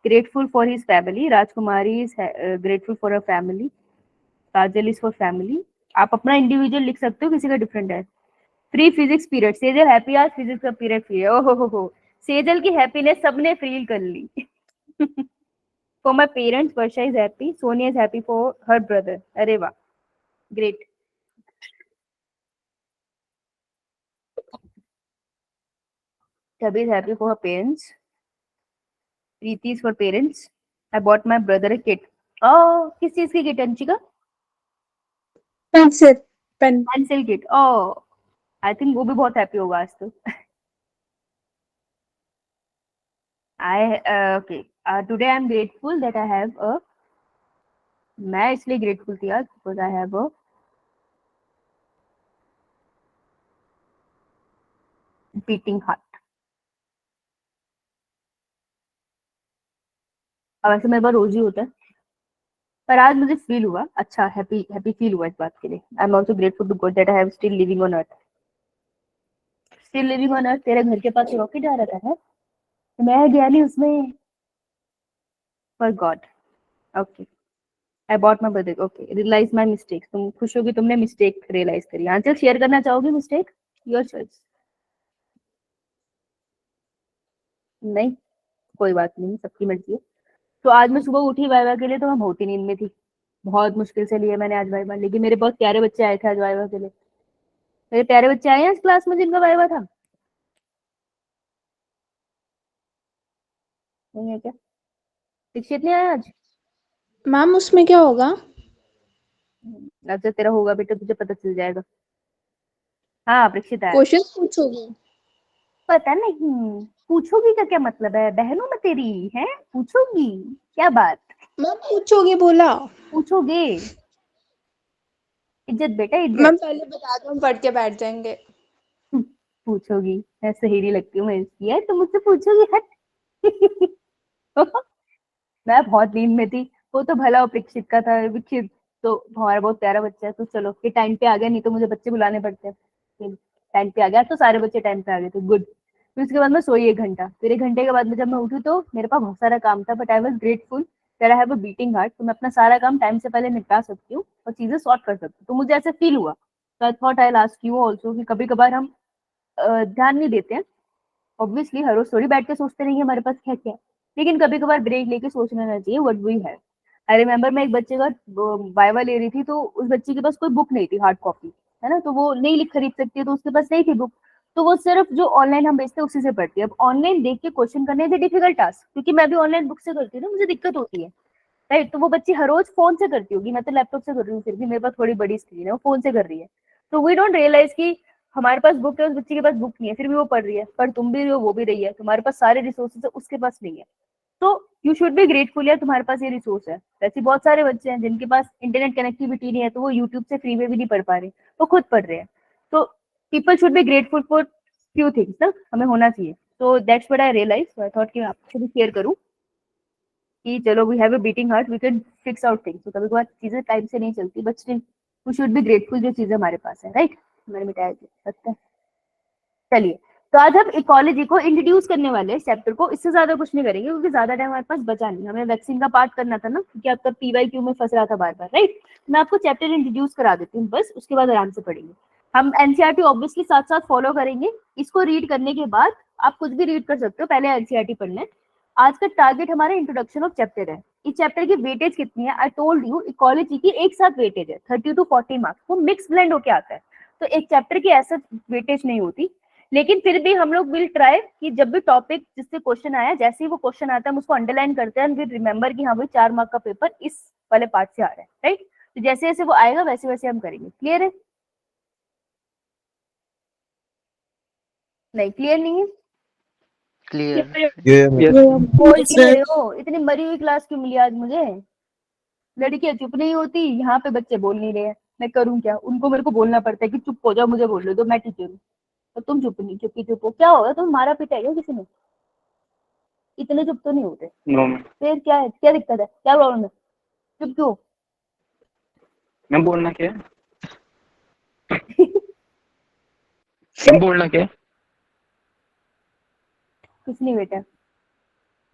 grateful for his family. Rajkumari is grateful for her family. Kajal is for family. आप अपना इंडिविजुअल लिख सकते हो, किसी का डिफरेंट है। Free physics period, Sejal happy, आज फिजिक्स का पीरियड फ्री है। ओहो हो, सेजल की हैप्पीनेस सबने फील कर ली। For my parents, Varsha is happy, Sonia is happy for her brother. अरे वाह, great. Tabby is happy for her parents. Preeti is for parents. I bought my brother a kit. Oh, किस चीज की kit Anshika? Pencil. Pen. Pencil kit. Oh, I think वो भी बहुत happy होगा आज तो। I okay, today I am grateful that I have a, मैं इसलिए ग्रेटफुल थी आज because I have a beating heart. अब ऐसे मेरे पास रोज ही होता है, पर आज मुझे फील हुआ अच्छा, हैप्पी हैप्पी फील हुआ इस बात के लिए। I am also grateful to God that I have still living on earth. Still living on earth. तेरे घर के पास रॉकेट आ रहा था, मैं गया नहीं उसमें, for God. Okay, I bought my brother. Okay, realise my mistake. तुम खुश होगी तुमने मिस्टेक रियलाइज करी। आंसर शेयर करना चाहोगे मिस्टेक? Your choice. नहीं, कोई बात नहीं, सबकी मर्जी है। तो आज मैं सुबह उठी वाइवा के लिए तो मैं बहुत ही नींद में थी। बहुत मुश्किल से लिए मैंने आज वाइवा, लेकिन मेरे बहुत प्यारे बच्चे आए थे आज वाइवा के लिए। मेरे प्यारे बच्चे आए हैं इस क्लास में जिनका वाइवा था? नहीं है क्या? दीक्षित नहीं आया आज? मैम उसमें क्या होगा? अब जब तेरा होगा बेटा तुझे पता चल जाएगा। हाँ परीक्षित है। क्वेश्चन पूछोगी? पता नहीं, पूछोगी का क्या मतलब है, बहनों में तेरी है, पूछोगी क्या बात, मैम पूछोगे बोला? पूछोगे, इज्जत बेटा मैम इज्जत। पहले बता दो, हम पढ़ के बैठ जाएंगे। पूछोगी, मैं सहेली लगती हूँ मैं इसकी, है तो मुझसे पूछोगी, हट। मैं बहुत नींद में थी, वो तो भला परीक्षित का था, परीक्षित तो हमारा बहुत प्यारा बच्चा है, तो चलो ये टाइम पे आ गया, नहीं तो मुझे बच्चे बुलाने पड़ते हैं। टाइम पे आ गया तो सारे बच्चे टाइम पे आ गए थे, गुड। फिर उसके बाद मैं सोई 1 घंटा, फिर 1 घंटे के बाद में जब मैं उठी तो मेरे पास बहुत सारा काम था, but I was grateful that I have a beating heart, तो मैं अपना सारा काम टाइम से पहले निपटा सकती हूँ और चीजें सॉर्ट कर सकती हूँ, तो मुझे ऐसा फील हुआ। तो I thought I ask you also कि कभी कभार हम ध्यान नहीं देते हैं, ऑब्वियसली हर रोज थोड़ी बैठ के सोचते नहीं हमारे पास क्या क्या है, लेकिन कभी कभार ब्रेक लेके सोच लेना चाहिए what we have. I remember मैं एक बच्चे का वाइवा ले रही थी, तो उस बच्चे के पास कोई बुक नहीं थी हार्ड कॉपी, है ना, तो वो नहीं लिख खरीद सकती है, तो उसके पास नहीं थी बुक, तो वो सिर्फ जो ऑनलाइन हम बेचते हैं उसी से पढ़ती है। अब ऑनलाइन देख के क्वेश्चन करने थे डिफिकल्ट टास्क, क्योंकि मैं भी ऑनलाइन बुक से करती हूँ ना, मुझे दिक्कत होती है, राइट, तो वो बच्ची हर रोज फोन से करती होगी, मैं तो लैपटॉप से कर रही हूँ, फिर भी मेरे पास थोड़ी बड़ी स्क्रीन है, वो फोन से कर रही है, तो वी डोंट रियलाइज कि हमारे पास बुक है, उस बच्ची के पास बुक नहीं है, फिर भी वो पढ़ रही है, पर तुम भी रही हो वो भी रही है, तुम्हारे पास सारे रिसोर्सेज है उसके पास नहीं है, तो यू शुड बी ग्रेटफुल यार तुम्हारे पास ये रिसोर्स है। वैसे बहुत सारे बच्चे हैं जिनके पास इंटरनेट कनेक्टिविटी नहीं है, तो वो यूट्यूब से फ्री में भी नहीं पढ़ पा रहे, वो खुद पढ़ रहे हैं, तो people should be grateful for few things ना, हमें होना चाहिए, तो that's what I realise, so I thought कि मैं आपसे भी शेयर करूं कि चलो we have a beating heart, we can fix out things, तो कभी कभार चीजें टाइम से नहीं चलती, but still we should be grateful जो चीजें हमारे पास है, राइट, हमारे मिटाया सकता है। चलिए, तो आज हम इकोलॉजी को इंट्रोड्यूस करने वाले हैं चैप्टर को, इससे ज्यादा कुछ नहीं करेंगे क्योंकि ज्यादा टाइम हमारे पास बचा नहीं, हमें वैक्सीन का पार्ट करना था ना, क्योंकि आपका पीवाईक्यू में फंस रहा था बार बार, राइट। मैं आपको चैप्टर इंट्रोड्यूस करा देती हूँ बस, उसके बाद आराम से पढ़ेंगे। हम एनसीईआरटी ऑब्वियसली साथ साथ फॉलो करेंगे, इसको रीड करने के बाद आप कुछ भी रीड कर सकते हो, पहले एनसीईआरटी पढ़ना है। आज का टारगेट हमारा इंट्रोडक्शन ऑफ चैप्टर है। इस चैप्टर की वेटेज कितनी है, आई टोल्ड यू इकोलॉजी की एक साथ वेटेज है 30 to 40 मार्क्स, वो मिक्स ब्लेंड होके आता है, तो एक चैप्टर की ऐसा वेटेज नहीं होती, लेकिन फिर भी हम लोग विल ट्राई कि जब भी टॉपिक जिससे क्वेश्चन आया, जैसे ही वो क्वेश्चन आता है हम उसको अंडरलाइन करते हैं, फिर रिमेंबर कि हाँ भाई 4 मार्क का पेपर इस वाले पार्ट से आ रहा है, राइट, तो जैसे जैसे वो आएगा वैसे वैसे हम करेंगे। क्लियर है? नहीं क्लियर नहीं है? क्लियर। ये बोल क्यों रहे हो, इतनी मरी हुई क्लास क्यों मिली आज मुझे, लड़कियां चुप नहीं होती, यहाँ पे बच्चे बोल नहीं रहे हैं, मैं करूँ क्या, उनको मेरे को बोलना पड़ता है कि चुप हो जाओ, मुझे बोल दो, मैं टीचर हूँ, तो तुम चुप नहीं, चुप हो, क्या होगा, तुम मारा पीटा है क्या किसी ने, इतने चुप तो नहीं होते, नो मैम। फिर क्या है, क्या दिक्कत है, क्या प्रॉब्लम है, चुप क्यों? मैम बोलना क्या है? मैम बोलना क्या है? कुछ नहीं बेटा,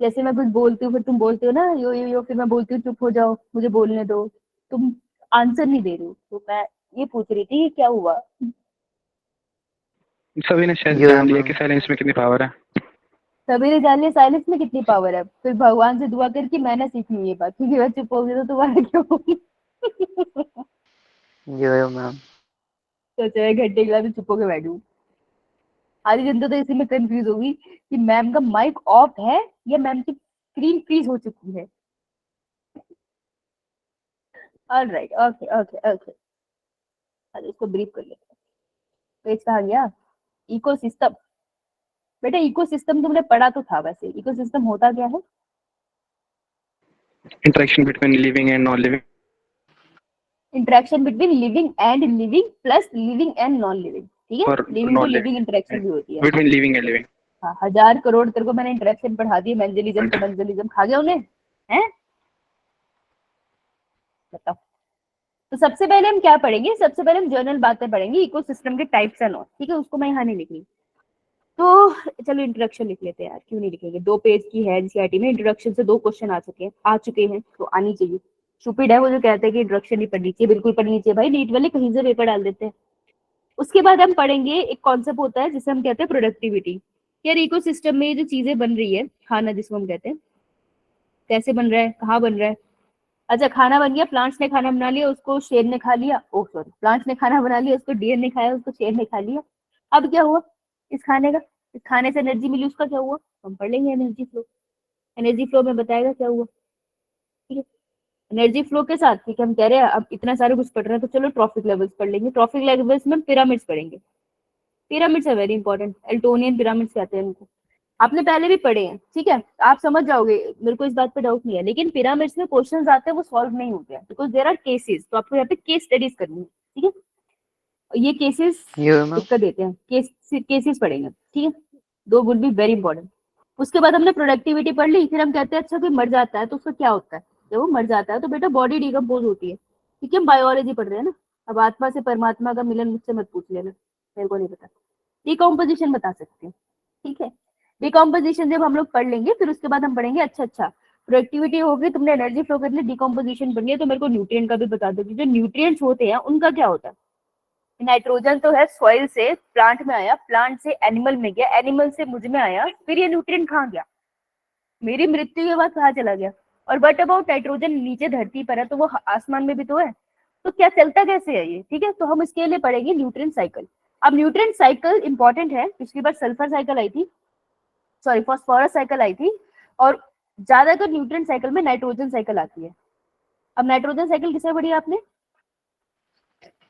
जैसे मैं कुछ बोलती हूँ फिर तुम बोलते हो ना यो, फिर मैं बोलती हूँ चुप हो जाओ मुझे बोलने दो, तुम आंसर नहीं दे रहे हो, तो मैं ये पूछ रही थी कि क्या हुआ। सभी ने शायद यो जान लिया मैम। कि साइलेंस में कितनी पावर है। सभी ने जान लिया साइलेंस में कितनी पावर है, फिर भगवान से दुआ करके मैं ना सीखनी ये बात, क्योंकि मैं चुप हो गई तो तुम्हारा क्यों होगी। यो मैम। सोचो 1 घंटे के बाद चुप होकर बैठू, आधी जनता तो इसी में कंफ्यूज होगी कि मैम का माइक ऑफ है या मैम की स्क्रीन फ्रीज हो चुकी है। ऑलराइट, ओके ओके ओके, अरे इसको ब्रीफ कर लेते हैं, पेज कहाँ गया, इकोसिस्टम। बेटा इकोसिस्टम तुमने पढ़ा तो था, वैसे इकोसिस्टम होता क्या है? Interaction between living and non living. Interaction between living and living plus living and non living, ठीक है, और लिविंग तो नॉन लिविंग इंटरेक्शन लिविंग भी होती है। Between living and living. हाँ, 1000 करोड़ तेरे को मैंने इंटरेक्शन पढ़ा दिए, मेंजलिज्म तो मेंजलिज्म खा गया उन्हें, हैं, बताओ। तो सबसे पहले हम क्या पढ़ेंगे, सबसे पहले हम जनरल बातें पढ़ेंगे, इकोसिस्टम के टाइप्स एंड ऑल, ठीक है, उसको मैं यहाँ नहीं लिख रही, तो चलो इंट्रोडक्शन लिख लेते हैं यार, क्यों नहीं लिखेंगे, 2 पेज की है एनसीईआरटी में, इंट्रोडक्शन से 2 क्वेश्चन आ चुके हैं, तो आनी चाहिए। स्टूपिड है वो जो कहते हैं कि इंट्रोडक्शन नहीं पढ़नी चाहिए, बिल्कुल पढ़नी चाहिए भाई, नीट वाले कहीं से पेपर डाल देते हैं। उसके बाद हम पढ़ेंगे एक कॉन्सेप्ट होता है जिसे हम कहते हैं प्रोडक्टिविटी, यार इकोसिस्टम में जो चीजें बन रही है, खाना जिसको हम कहते हैं, कैसे बन रहा है, कहाँ बन रहा है, अच्छा खाना बन गया, प्लांट्स ने खाना बना लिया, उसको शेर ने खा लिया, ओ सॉरी, प्लांट्स ने खाना बना लिया, उसको डियर ने खाया, उसको शेर ने खा लिया, अब क्या हुआ इस खाने का, इस खाने से एनर्जी मिली, उसका क्या हुआ, हम पढ़ लेंगे एनर्जी फ्लो, एनर्जी फ्लो में बताएगा क्या हुआ, ठीक है। एनर्जी फ्लो के साथ, ठीक है, हम कह रहे हैं अब इतना सारा कुछ पढ़ रहे हैं तो चलो ट्रॉफिक लेवल्स पढ़ लेंगे। ट्रॉफिक लेवल्स में पिरामिड्स पढ़ेंगे। पिरामिड्स है वेरी इंपॉर्टेंट, एल्टोनियन पिरामिड्स कहते हैं इनको। आपने पहले भी पढ़े हैं, ठीक है, आप समझ जाओगे, मेरे को इस बात पे डाउट नहीं है। लेकिन पिरामिड्स में क्वेश्चंस आते हैं वो सॉल्व नहीं होते हैं बिकॉज देयर आर केसेस, तो आपको यहाँ पे केस स्टडीज करनी है, ठीक है। और ये केसेस ये मैम दिक्कत देते हैं, केसेस पढ़ेंगे, ठीक है, दो विल बी वेरी इंपॉर्टेंट। उसके बाद हमने प्रोडक्टिविटी पढ़ ली, फिर हम कहते हैं अच्छा कोई मर जाता है तो उसका क्या होता है। जब वो मर जाता है तो बेटा बॉडी डिकम्पोज होती है, ठीक है, हम बायोलॉजी पढ़ रहे हैं ना। अब आत्मा से परमात्मा का मिलन मुझसे मत पूछ लेना, मेरे को नहीं पता। डिकम्पोजिशन बता सकते हैं, ठीक है। डिकम्पोजिशन जब हम लोग पढ़ लेंगे फिर उसके बाद हम पढ़ेंगे अच्छा प्रोडक्टिविटी होगी, तुमने एनर्जी फ्लो कर ली, डिकम्पोजिशन पढ़नी है, तो मेरे को न्यूट्रिएंट का भी बता दो कि जो न्यूट्रिएंट्स होते हैं उनका क्या होता है। नाइट्रोजन तो है सॉइल से प्लांट में आया, प्लांट से एनिमल में गया, एनिमल से मुझ में आया, फिर ये न्यूट्रिएंट कहाँ गया, मेरी मृत्यु के बाद कहाँ चला गया। और बट अबाउट नाइट्रोजन नीचे धरती पर है तो वो आसमान में भी तो है, तो क्या चलता कैसे है ये, ठीक है। तो हम इसके लिए पढ़ेंगे न्यूट्रिएंट साइकिल। अब न्यूट्रिएंट साइकिल इंपॉर्टेंट है, पिछली बार सल्फर साइकिल आई थी, सॉरी फॉस्फोरस साइकिल आई थी, और ज्यादातर न्यूट्रिएंट साइकिल में नाइट्रोजन साइकिल आती है। अब नाइट्रोजन साइकिल किससे पढ़ी आपने?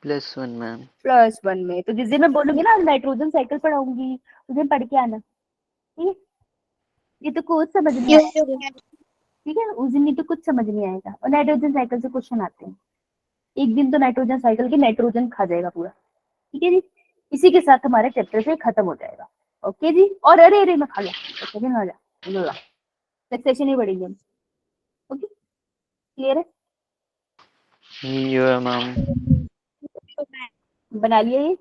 +1 मैम। +1 में। तो जिस दिन मैं बोलूंगी ना नाइट्रोजन साइकिल पढ़ाऊंगी उस दिन पढ़ के आना, ठीक है। ये तो कुछ समझ नहीं आएगा, ठीक है, उस दिन ये तो कुछ समझ नहीं आएगा। और नाइट्रोजन साइकिल से क्वेश्चन आते हैं, एक दिन तो नाइट्रोजन साइकिल की नाइट्रोजन खा जाएगा पूरा, ठीक है जी। इसी के साथ हमारे चैप्टर से खत्म हो जाएगा, ओके जी। और अरे मैं खा गया, सेक्सेशन ही पढ़ेंगे हम, ओके, क्लियर है? ये मैम बना लिया ये?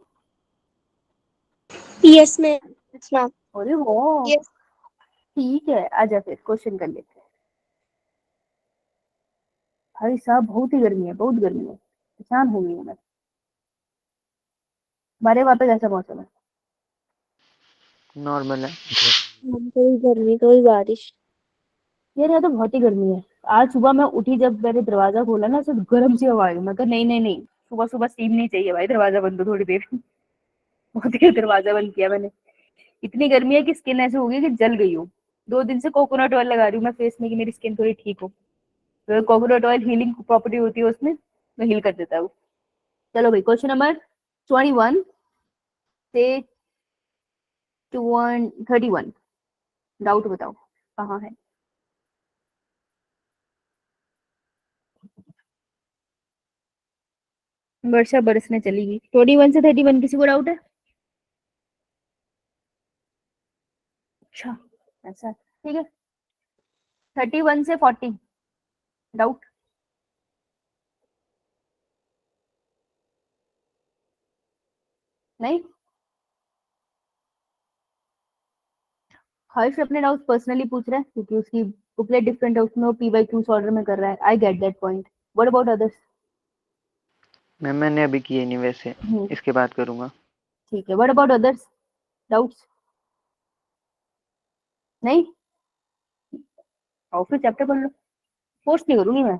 Yes ma'am. अरे वो यस। ठीक है, आजा फिर क्वेश्चन कर लेते हैं। भाई साहब बहुत ही गर्मी है, बहुत गर्मी है, परेशान हो गई हूँ मैं। हमारे वहाँ पे कैसा मौसम है? नॉर्मल है। कोई गर्मी कोई बारिश। यार यहाँ तो बहुत ही गर्मी है। आज सुबह मैं उठी, जब मैंने दरवाजा खोला ना सिर्फ गर्म सी हवा आई, मैं कहा नहीं, सुबह सुबह स्टीम नहीं चाहिए भाई, दरवाजा बंद दो थोड़ी देर। बहुत देर दरवाजा बंद किया मैंने। इतनी गर्मी है कि स्किन ऐसे हो गई कि जल गई हूँ। 2 दिन से कोकोनट ऑयल लगा रही हूँ मैं फेस में कि मेरी स्किन थोड़ी ठीक हो। तो कोकोनट ऑयल हीलिंग प्रॉपर्टी होती है उसमें, मैं हील कर देता हूँ। चलो भाई क्वेश्चन नंबर 21 से 31 डाउट बताओ कहाँ है? वर्षा बरसने चली गई। 21 से 31 किसी को डाउट है? अच्छा ऐसा, ठीक है। 31 से 40 डाउट? नहीं? हर्ष अपने डाउट पर्सनली पूछ रहा है क्योंकि उसकी बुकलेट डिफरेंट है, उसमें वो PYQs ऑर्डर में कर रहा है। I get that point. What about others? Ma'am मैंने अभी किए नहीं वैसे, इसके बाद करूँगा। ठीक है, व्हाट अबाउट अदर्स डाउट्स? नहीं? और फिर चैप्टर पढ़ लो, फोर्स नहीं करूंगी मैं,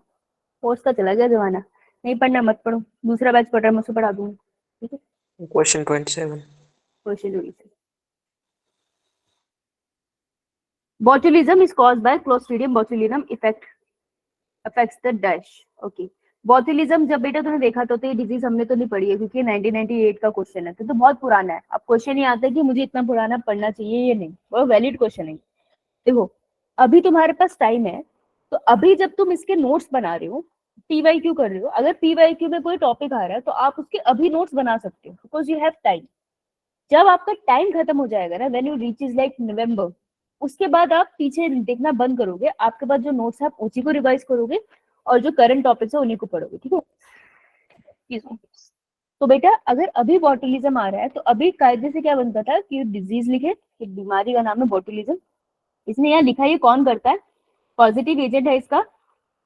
फोर्स का चला गया जमाना। नहीं पढ़ना मत पढ़ो, दूसरा बैच पढ़ रहा है मैं उसको पढ़ा दूंगी, ठीक है। Question 27। Question botulism is caused by Clostridium botulinum affects the dash, okay। botulism जब बेटा तूने देखा तो ये डिजीज हमने तो नहीं पढ़ी है क्योंकि 1998 का क्वेश्चन है, तो बहुत पुराना है। अब क्वेश्चन ही आता है कि मुझे इतना पुराना पढ़ना चाहिए या नहीं, वो वैलिड क्वेश्चन है। देखो अभी तुम्हारे पास टाइम है, तो अभी जब तुम इसके नोट्स बना रहे हो, PYQ कर रहे हो, अगर PYQ में कोई टॉपिक आ रहा है तो आप उसके अभी नोट्स बना सकते हो बिकॉज यू हैव टाइम। जब आपका टाइम खत्म हो जाएगा ना, व्हेन यू रीचेस लाइक नवंबर, उसके बाद आप पीछे देखना बंद करोगे, आपके पास जो नोट्स है आप उसी को रिवाइज करोगे और जो करंट टॉपिक्स है उन्हीं को पढ़ोगे, ठीक है। तो बेटा अगर अभी बॉटुलिज्म आ रहा है तो अभी कायदे से क्या बनता था कि डिजीज लिखे, एक बीमारी का नाम है बॉटुलिज्म। इसने यहाँ लिखा है कौन करता है, पॉजिटिव एजेंट है इसका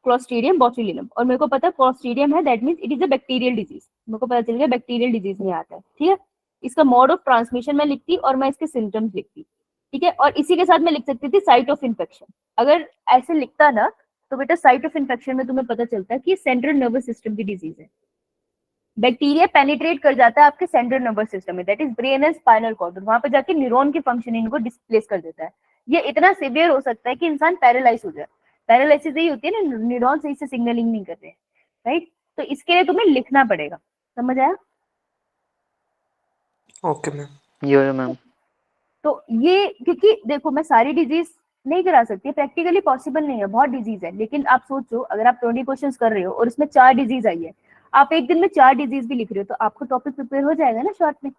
क्लोस्ट्रीडियम बोटुलिनम, और मेरे को पता है क्लोस्ट्रीडियम है, that means it is a bacterial disease. मेरे को पता चल गया बैक्टीरियल डिजीज में आता है, ठीक है। इसका मोड ऑफ ट्रांसमिशन में लिखती और मैं इसके सिम्टम्स लिखती, ठीक है। और इसी के साथ मैं लिख सकती थी साइट ऑफ इन्फेक्शन। अगर ऐसे लिखता ना तो बेटा साइट ऑफ इन्फेक्शन में तुम्हें पता चलता है कि सेंट्रल नर्वस सिस्टम की डिजीज है। बैक्टीरिया पेनिट्रेट कर जाता है आपके सेंट्रल नर्वस सिस्टम में, that is brain and spinal cord, वहां पे जाके न्यूरॉन की फंक्शनिंग को डिस्प्लेस कर देता है। ये इतना सिवियर हो सकता है कि इंसान पैरालाइज हो जाए। पैरालिसिस यही होती है ना, न्यूरॉन सही से सिग्नलिंग नहीं कर रहे, राइट। तो इसके लिए तुम्हें लिखना पड़ेगा, समझ आया? Okay ma'am. Yo ma'am. तो ये क्योंकि देखो मैं सारी डिजीज नहीं करा सकती, प्रैक्टिकली पॉसिबल नहीं है, बहुत डिजीज है। लेकिन आप सोचो अगर आप 20 क्वेश्चंस कर रहे हो और उसमें 4 डिजीज आई है, आप एक दिन में 4 डिजीज भी लिख रहे हो, तो आपको टॉपिक प्रिपेयर हो जाएगा ना शॉर्ट में,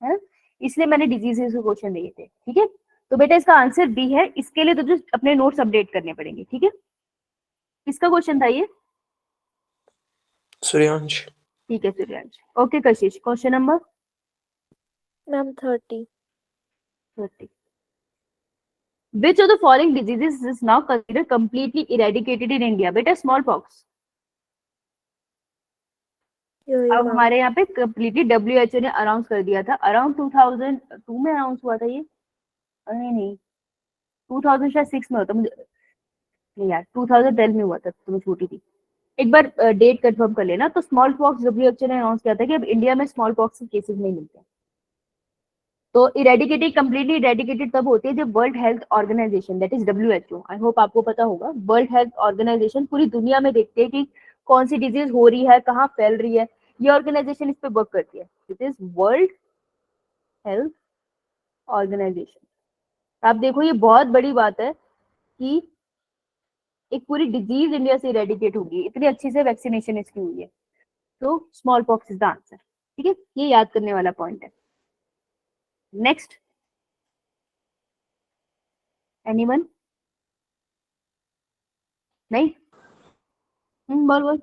है ना। इसलिए मैंने डिजीजेस के क्वेश्चन दिए थे, ठीक है। तो बेटा इसका आंसर बी है। इसके लिए तुझे अपने नोट्स अपडेट करने पड़ेंगे, ठीक है। किसका क्वेश्चन था ये? सूर्यांश। ठीक है Suryansh. Okay Kashish, question number ma'am 30। 30। Which of the following diseases is now considered completely eradicated in India? बेटा स्मॉल पॉक्स अब हमारे यहाँ पे कम्प्लीटली WHO ने अनाउंस कर दिया था, अराउंड 2002 में अनाउंस हुआ था ये, नहीं 2006 में होता मुझे नहीं यार, 2012 में हुआ था, तो मैं छोटी थी। एक बार डेट कंफर्म कर लेना। तो स्मॉल पॉक्स WHO ने अनाउंस किया था कि अब इंडिया में स्मॉल पॉक्स के केसेस नहीं मिलते। तो इरेडिकेटेड, कंप्लीटली इरेडिकेटेड तब होती है जब World Health Organization, that is WHO, I hope आपको पता होगा, वर्ल्ड हेल्थ ऑर्गेनाइजेशन पूरी दुनिया में देखते हैं कि कौन सी डिजीज हो रही है, कहाँ फैल रही है, ये ऑर्गेनाइजेशन इस पे वर्क करती है। It is World Health Organization. आप देखो ये बहुत बड़ी बात है कि एक पूरी डिजीज इंडिया से इरेडिकेट होगी, इतनी अच्छी से वैक्सीनेशन इसकी हुई है। तो small pox is the answer, ठीक है, ये याद करने वाला पॉइंट है। Next, anyone? नहीं? बोल बोल।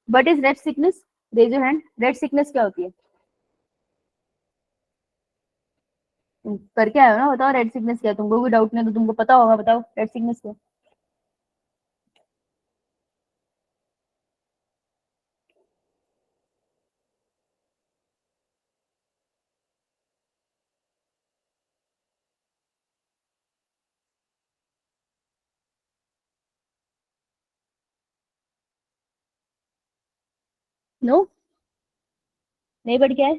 What is red sickness? Raise your hand. Red sickness क्या होती है? करके आए हो ना, बताओ रेड सिकनेस क्या है। तुमको कोई डाउट नहीं तो तुमको पता होगा, बताओ रेड सिकनेस क्या है? नो, नहीं पढ़ के आए,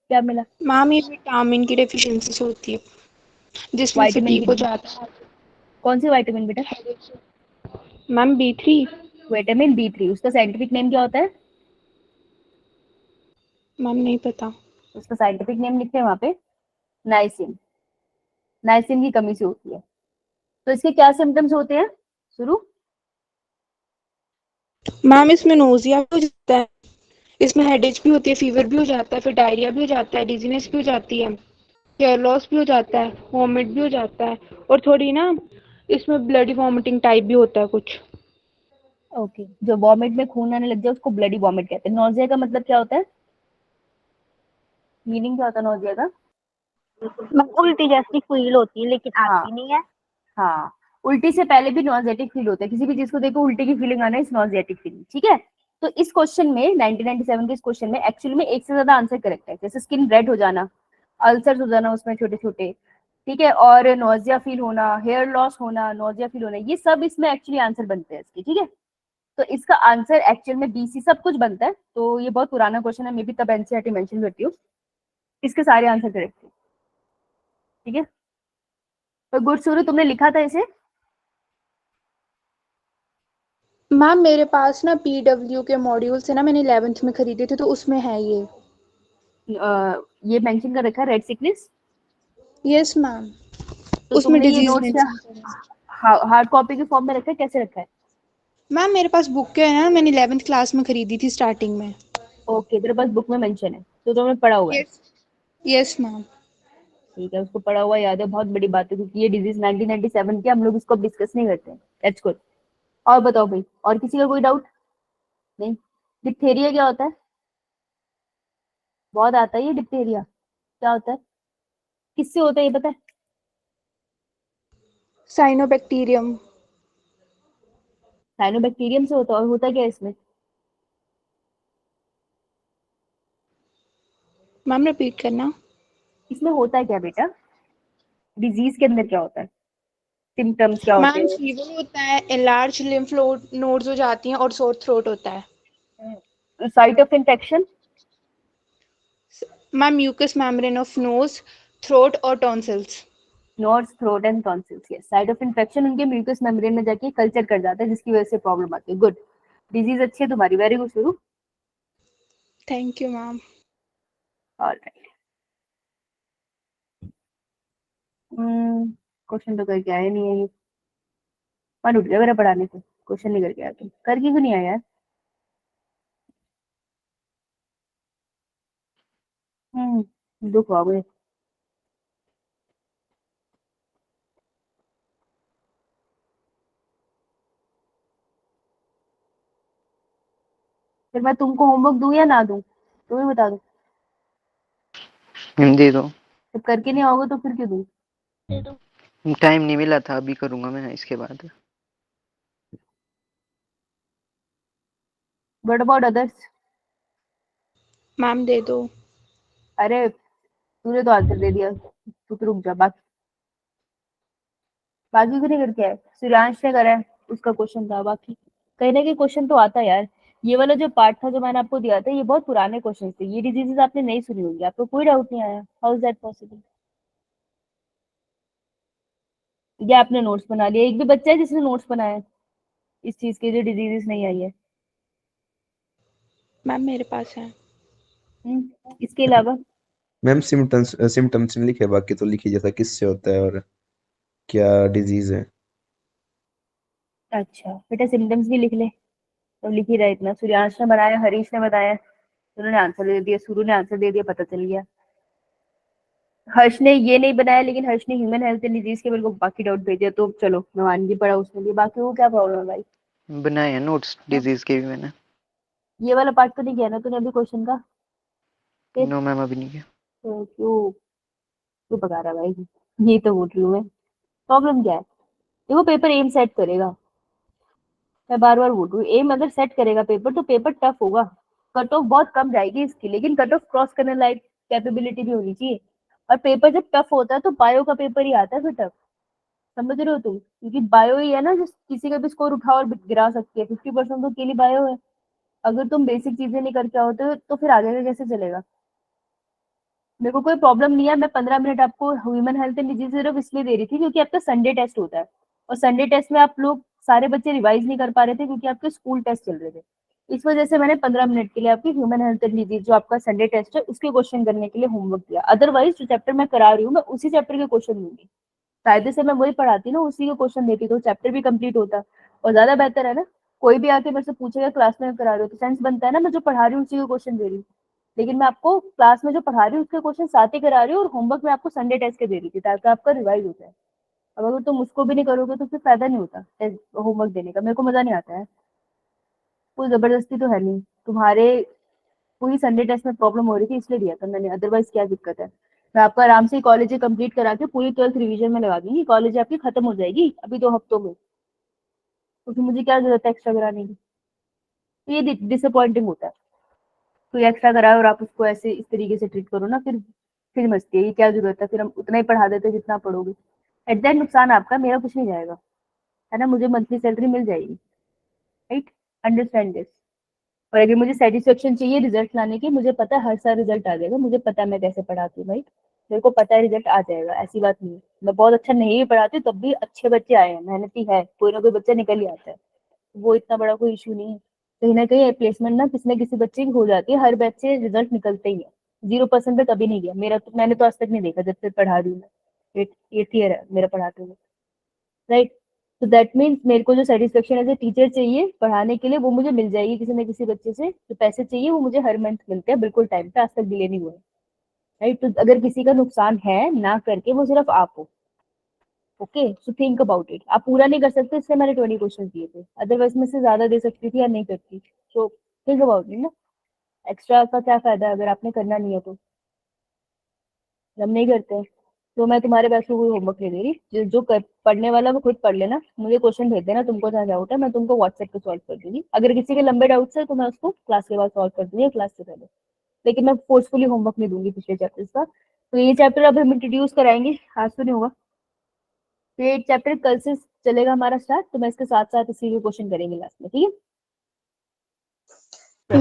क्या मिला? मैम ये विटामिन की डेफिशिएंसी से होती है जिसमें विटामिन फटीग हो जाता है। कौन सी विटामिन बेटा? Ma'am B3। विटामिन B3, उसका साइंटिफिक नेम क्या होता है? मैम नहीं पता। उसका साइंटिफिक नेम लिखते हैं वहां पे, नाइसिन। नाइसिन की कमी से होती है। तो इसके क्या सिम्टम्स होते हैं? शुरू। मैम इसमें नोजिया भी हो जाता है, इसमें हेडेक भी होती है, फीवर भी हो जाता है, फिर डायरिया भी हो जाता है, डिजीनेस भी हो जाती है, हेयर लॉस भी हो जाता है, वॉमिट भी हो जाता है, और थोड़ी ना इसमें ब्लडी वॉमिटिंग टाइप भी होता है कुछ। ओके, जो वॉमिट में खून आने लग जाए उसको ब्लडी वॉमिट कहते हैं। नोजिया का मतलब क्या होता है? मीनिंग क्या होता है नोजिया का? उल्टी जैसी फील होती है लेकिन हाँ आती नहीं है। हाँ, उल्टी से पहले भी नॉजेटिक फील होता है। किसी भी चीज को देखो उल्टी की फीलिंग आना इस नॉजेटिक फीलिंग, ठीक है। तो इस क्वेश्चन में 1997 के इस क्वेश्चन में एक्चुअली में एक से ज्यादा आंसर करेक्ट है। जैसे स्किन रेड हो जाना, अल्सर्स हो जाना उसमें छोटे छोटे, ठीक है, और नोजिया फील होना, हेयर लॉस होना, नोजिया फील होना, ये सब इसमें एक्चुअली आंसर बनते हैं इसके, ठीक है। तो इसका आंसर एक्चुअल में BC सब कुछ बनता है। तो ये बहुत पुराना क्वेश्चन है, मे बी तब NCERT मेंशन करती हूँ। इसके सारे आंसर करेक्ट है, ठीक है। तो गुड सूर्य, तुमने लिखा था इसे? मैम मेरे पास ना PW के मॉड्यूल्स है ना, मैंने 11th में खरीदे थे, तो उसमें है ये। ये मेंशन कर रखा है रेड सिकनेस? यस मैम, तो उसमें तुमने ये डिजीज नोट्स मेंशन करा है। हार्ड कॉपी के फॉर्म में रखा है, कैसे रखा है? मैम मेरे पास बुक है ना, मैंने 11th क्लास में खरीदी थी स्टार्टिंग में। ओके, तेरे पास बुक में मेंशन है तो तुमने पढ़ा हुआ है? Yes yes ma'am. ठीक है, उसको पढ़ा हुआ याद है, बहुत बड़ी बात है, क्योंकि ये डिजीज 1997 की, हम लोग इसको डिस्कस नहीं करते हैं। That's good. और बताओ भाई, और किसी का कोई डाउट? नहीं? डिप्थेरिया क्या होता है? बहुत आता है ये डिप्थेरिया, क्या होता है, किससे होता है ये पता है? साइनोबैक्टीरियम। साइनोबैक्टीरियम से होता है। और होता क्या है इसमें? मैम रिपीट करना। इसमें होता है क्या बेटा? डिजीज के अंदर क्या होता है, सिम्टम्स क्या होते मैम फीवर होता है, एनलार्ज लिम्फ नोड्स हो जाती हैं, और सोर थ्रोट होता है। हैं? Site of infection? Ma'am mucus membrane of nose, throat और tonsils. Nose, throat and tonsils, yes. Site of infection उनके म्यूकस मेम्ब्रेन में जाके कल्चर कर जाता है, जिसकी वजह से प्रॉब्लम आती है। गुड, डिजीज अच्छी है तुम्हारी, वेरी गुड शुरू। Thank you ma'am. Alright, question तो करके आया नहीं है ये। मन उठ गया मेरा पढ़ाने से, क्वेश्चन नहीं करके आया तुम, करके क्यों नहीं आया यार? दुख हुआ मुझे। फिर मैं तुमको होमवर्क दूं या ना दूं, तुम ही बता दो। दे दो। जब करके नहीं आओगे तो फिर क्यों दूं? टाइम नहीं मिला था, अभी करूंगा मैं इसके बाद। What about others? मैम दे दो। अरे तूने तो आंसर दे दिया, तू तो रुक जा। बाकी बाकी को नहीं करके आए, सूर्यांश ने करा है, उसका क्वेश्चन था। बाकी कहीं ना कहीं क्वेश्चन तो आता है यार। ये वाला जो पार्ट था जो मैंने आपको दिया था, ये बहुत पुराने क्वेश्चन थे, ये डिजीजेस आपने नहीं सुनी होंगी, आपको कोई डाउट नहीं आया? How is that possible? ये आपने नोट्स बना लिया? एक भी बच्चा है जिसने नोट्स बनाया है इस चीज के, जो डिजीजेस नहीं आई है? मैम मेरे पास है। इसके अलावा? मैम सिम्टम्स सिम्टम्स नहीं लिखे, बाकी तो लिखी जैसा किससे होता है और क्या डिजीज है। अच्छा बेटा, सिम्टम्स भी लिख ले। तो लिख ही रहा है इतना। सूर्यांश ने बनाया, हरीश ने बताया, उन्होंने आंसर दे दिया, सूर्य ने आंसर दे दिया, पता चल गया। हर्ष ने ये नहीं बनाया, लेकिन हर्ष ने ह्यूमन हेल्थ एंड डिजीज के मेरे को बाकी डाउट भेजा, तो चलो मैं मान भी पड़ा उसने भी। बाकी वो क्या प्रॉब्लम है भाई? बनाए हैं नोट्स डिजीज के भी मैंने। ये वाला पार्ट तो नहीं किया ना तूने अभी क्वेश्चन का? फिर नो मैम, अभी नहीं किया। तो क्यों क्यों पका रहा है भाई? ये तो बोल रही हूँ मैं, प्रॉब्लम क्या है? देखो पेपर एम सेट करेगा, मैं बार बार बोल रही हूँ, एम अगर सेट करेगा पेपर तो पेपर टफ होगा। कट ऑफ बहुत कम जाएगी इसकी, लेकिन कट ऑफ क्रॉस करने लायक कैपेबिलिटी भी होनी चाहिए। और पेपर जब टफ होता है तो बायो का पेपर ही आता है फिर टफ। समझ रहे हो तुम? क्योंकि बायो ही है ना जो किसी का भी स्कोर उठा और गिरा सकती है। 50% तो अकेली बायो है। अगर तुम बेसिक चीजें नहीं करके आओ तो फिर आगे का कैसे चलेगा? मेरे को कोई प्रॉब्लम नहीं है, मैं 15 मिनट आपको ह्यूमन हेल्थ एंड डिजीज सिर्फ इसलिए दे रही थी क्योंकि आपका संडे टेस्ट होता है, और संडे टेस्ट में आप लोग सारे बच्चे रिवाइज नहीं कर पा रहे थे क्योंकि आपके स्कूल टेस्ट चल रहे थे। इस वजह से मैंने 15 मिनट के लिए आपकी ह्यूमन हेल्थ एंड डिजीज जो आपका संडे टेस्ट है उसके क्वेश्चन करने के लिए होमवर्क दिया। अदरवाइज जो चैप्टर मैं करा रही हूँ मैं उसी चैप्टर के क्वेश्चन दूंगी। कायदे से मैं वही पढ़ाती ना, उसी के क्वेश्चन देती तो चैप्टर भी कंप्लीट होता। और ज्यादा बेहतर है ना, कोई भी आके मेरे से पूछेगा क्लास में करा रही हो, तो सेंस बनता है ना मैं जो पढ़ा रही हूँ उसी को क्वेश्चन दे रही हूँ। लेकिन मैं आपको क्लास में जो पढ़ा रही हूँ उसके क्वेश्चन साथ ही करा रही हूँ, और होमवर्क में आपको संडे टेस्ट के दे रही थी ताकि आपका रिवाइज हो जाए। अब अगर तुम उसको भी नहीं करोगे तो फिर फायदा नहीं होता होमवर्क देने का, मेरे को मजा नहीं आता है। कोई जबरदस्ती तो है नहीं तुम्हारे। पूरी संडे टेस्ट में प्रॉब्लम हो रही थी इसलिए दिया था मैंने, अदरवाइज क्या दिक्कत है? मैं आपको आराम से कॉलेज कंप्लीट करा के पूरी 12th रिवीजन में लगा दूंगी, कॉलेज आपकी खत्म हो जाएगी अभी 2 हफ्तों में। तो फिर मुझे क्या जरूरत है एक्स्ट्रा कराने की? तो ये डिसअपॉइंटिंग होता है। कोई एक्स्ट्रा कराए और आप उसको ऐसे इस तरीके से ट्रीट करो ना, फिर मस्ती है। ये क्या जरूरत है? फिर हम उतना ही पढ़ा देते जितना पढ़ोगे। एट द एंड नुकसान आपका, मेरा कुछ नहीं जाएगा, है ना? मुझे मंथली सैलरी मिल जाएगी, राइट? Understand this. और अगर मुझे सेटिस्फेक्शन चाहिए रिजल्ट लाने की, मुझे पता है हर साल रिजल्ट आ जाएगा, मुझे पता है मैं कैसे पढ़ाती हूँ भाई। मेरे को पता है रिजल्ट आ जाएगा, ऐसी बात नहीं है। मैं बहुत अच्छा नहीं भी पढ़ाती तब भी अच्छे बच्चे आए हैं, मेहनती है, कोई ना कोई बच्चा निकल ही आता है। वो इतना बड़ा कोई इशू नहीं है। कहीं ना कहीं प्लेसमेंट ना किसी न किसी बच्चे की हो जाती है, हर बैच से रिजल्ट निकलते ही है। 0% पे कभी नहीं गया मेरा, तो मैंने तो आज तक नहीं देखा जब से पढ़ा रही हूँ मैं। 8th ईयर है मेरा पढ़ाते हुए, राइट? तो दैट मीन्स मेरे को जो सेटिस्फेक्शन एज ए टीचर चाहिए पढ़ाने के लिए वो मुझे मिल जाएगी किसी न किसी बच्चे से। जो पैसे चाहिए वो मुझे हर मंथ मिलते हैं बिल्कुल टाइम पे, आज तक डिले नहीं हुआ है, राइट? तो अगर किसी का नुकसान है ना करके वो सिर्फ आप हो। Okay, so think about it. आप पूरा नहीं कर सकते इसलिए मैंने 20 क्वेश्चन दिए थे, अदरवाइज मैं से ज्यादा दे सकती थी या नहीं करती। सो थिंक अबाउट इट ना। एक्स्ट्रा का क्या फायदा है अगर आपने करना नहीं है तो? हम नहीं करते हैं। तो मैं तुम्हारे पास कोई होमवर्क नहीं दे रही, पढ़ने वाला वो खुद पढ़ लेना, मुझे क्वेश्चन भेज देना, तुमको जहाँ डाउट है मैं तुमको व्हाट्सएप पे सॉल्व कर दूंगी। अगर किसी के लंबे डाउट्स है तो मैं उसको क्लास के बाद सॉल्व कर दूंगी, क्लास से पहले। लेकिन मैं फोर्सफुली होमवर्क नहीं दूंगी पिछले चैप्टर्स का। तो ये चैप्टर अब हम इंट्रोड्यूस कराएंगे, आज तो नहीं होगा। तो ये चैप्टर कल से चलेगा हमारा स्टार्ट, तो मैं इसके साथ साथ इसी के क्वेश्चन करेंगे लास्ट में, ठीक है?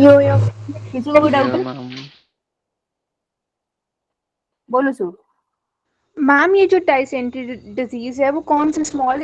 यो यो किसी को कोई डाउट या है? मैम, बोलो सु। मैम ये जो डायसेंट्री डिजीज है वो कौन सा स्मॉल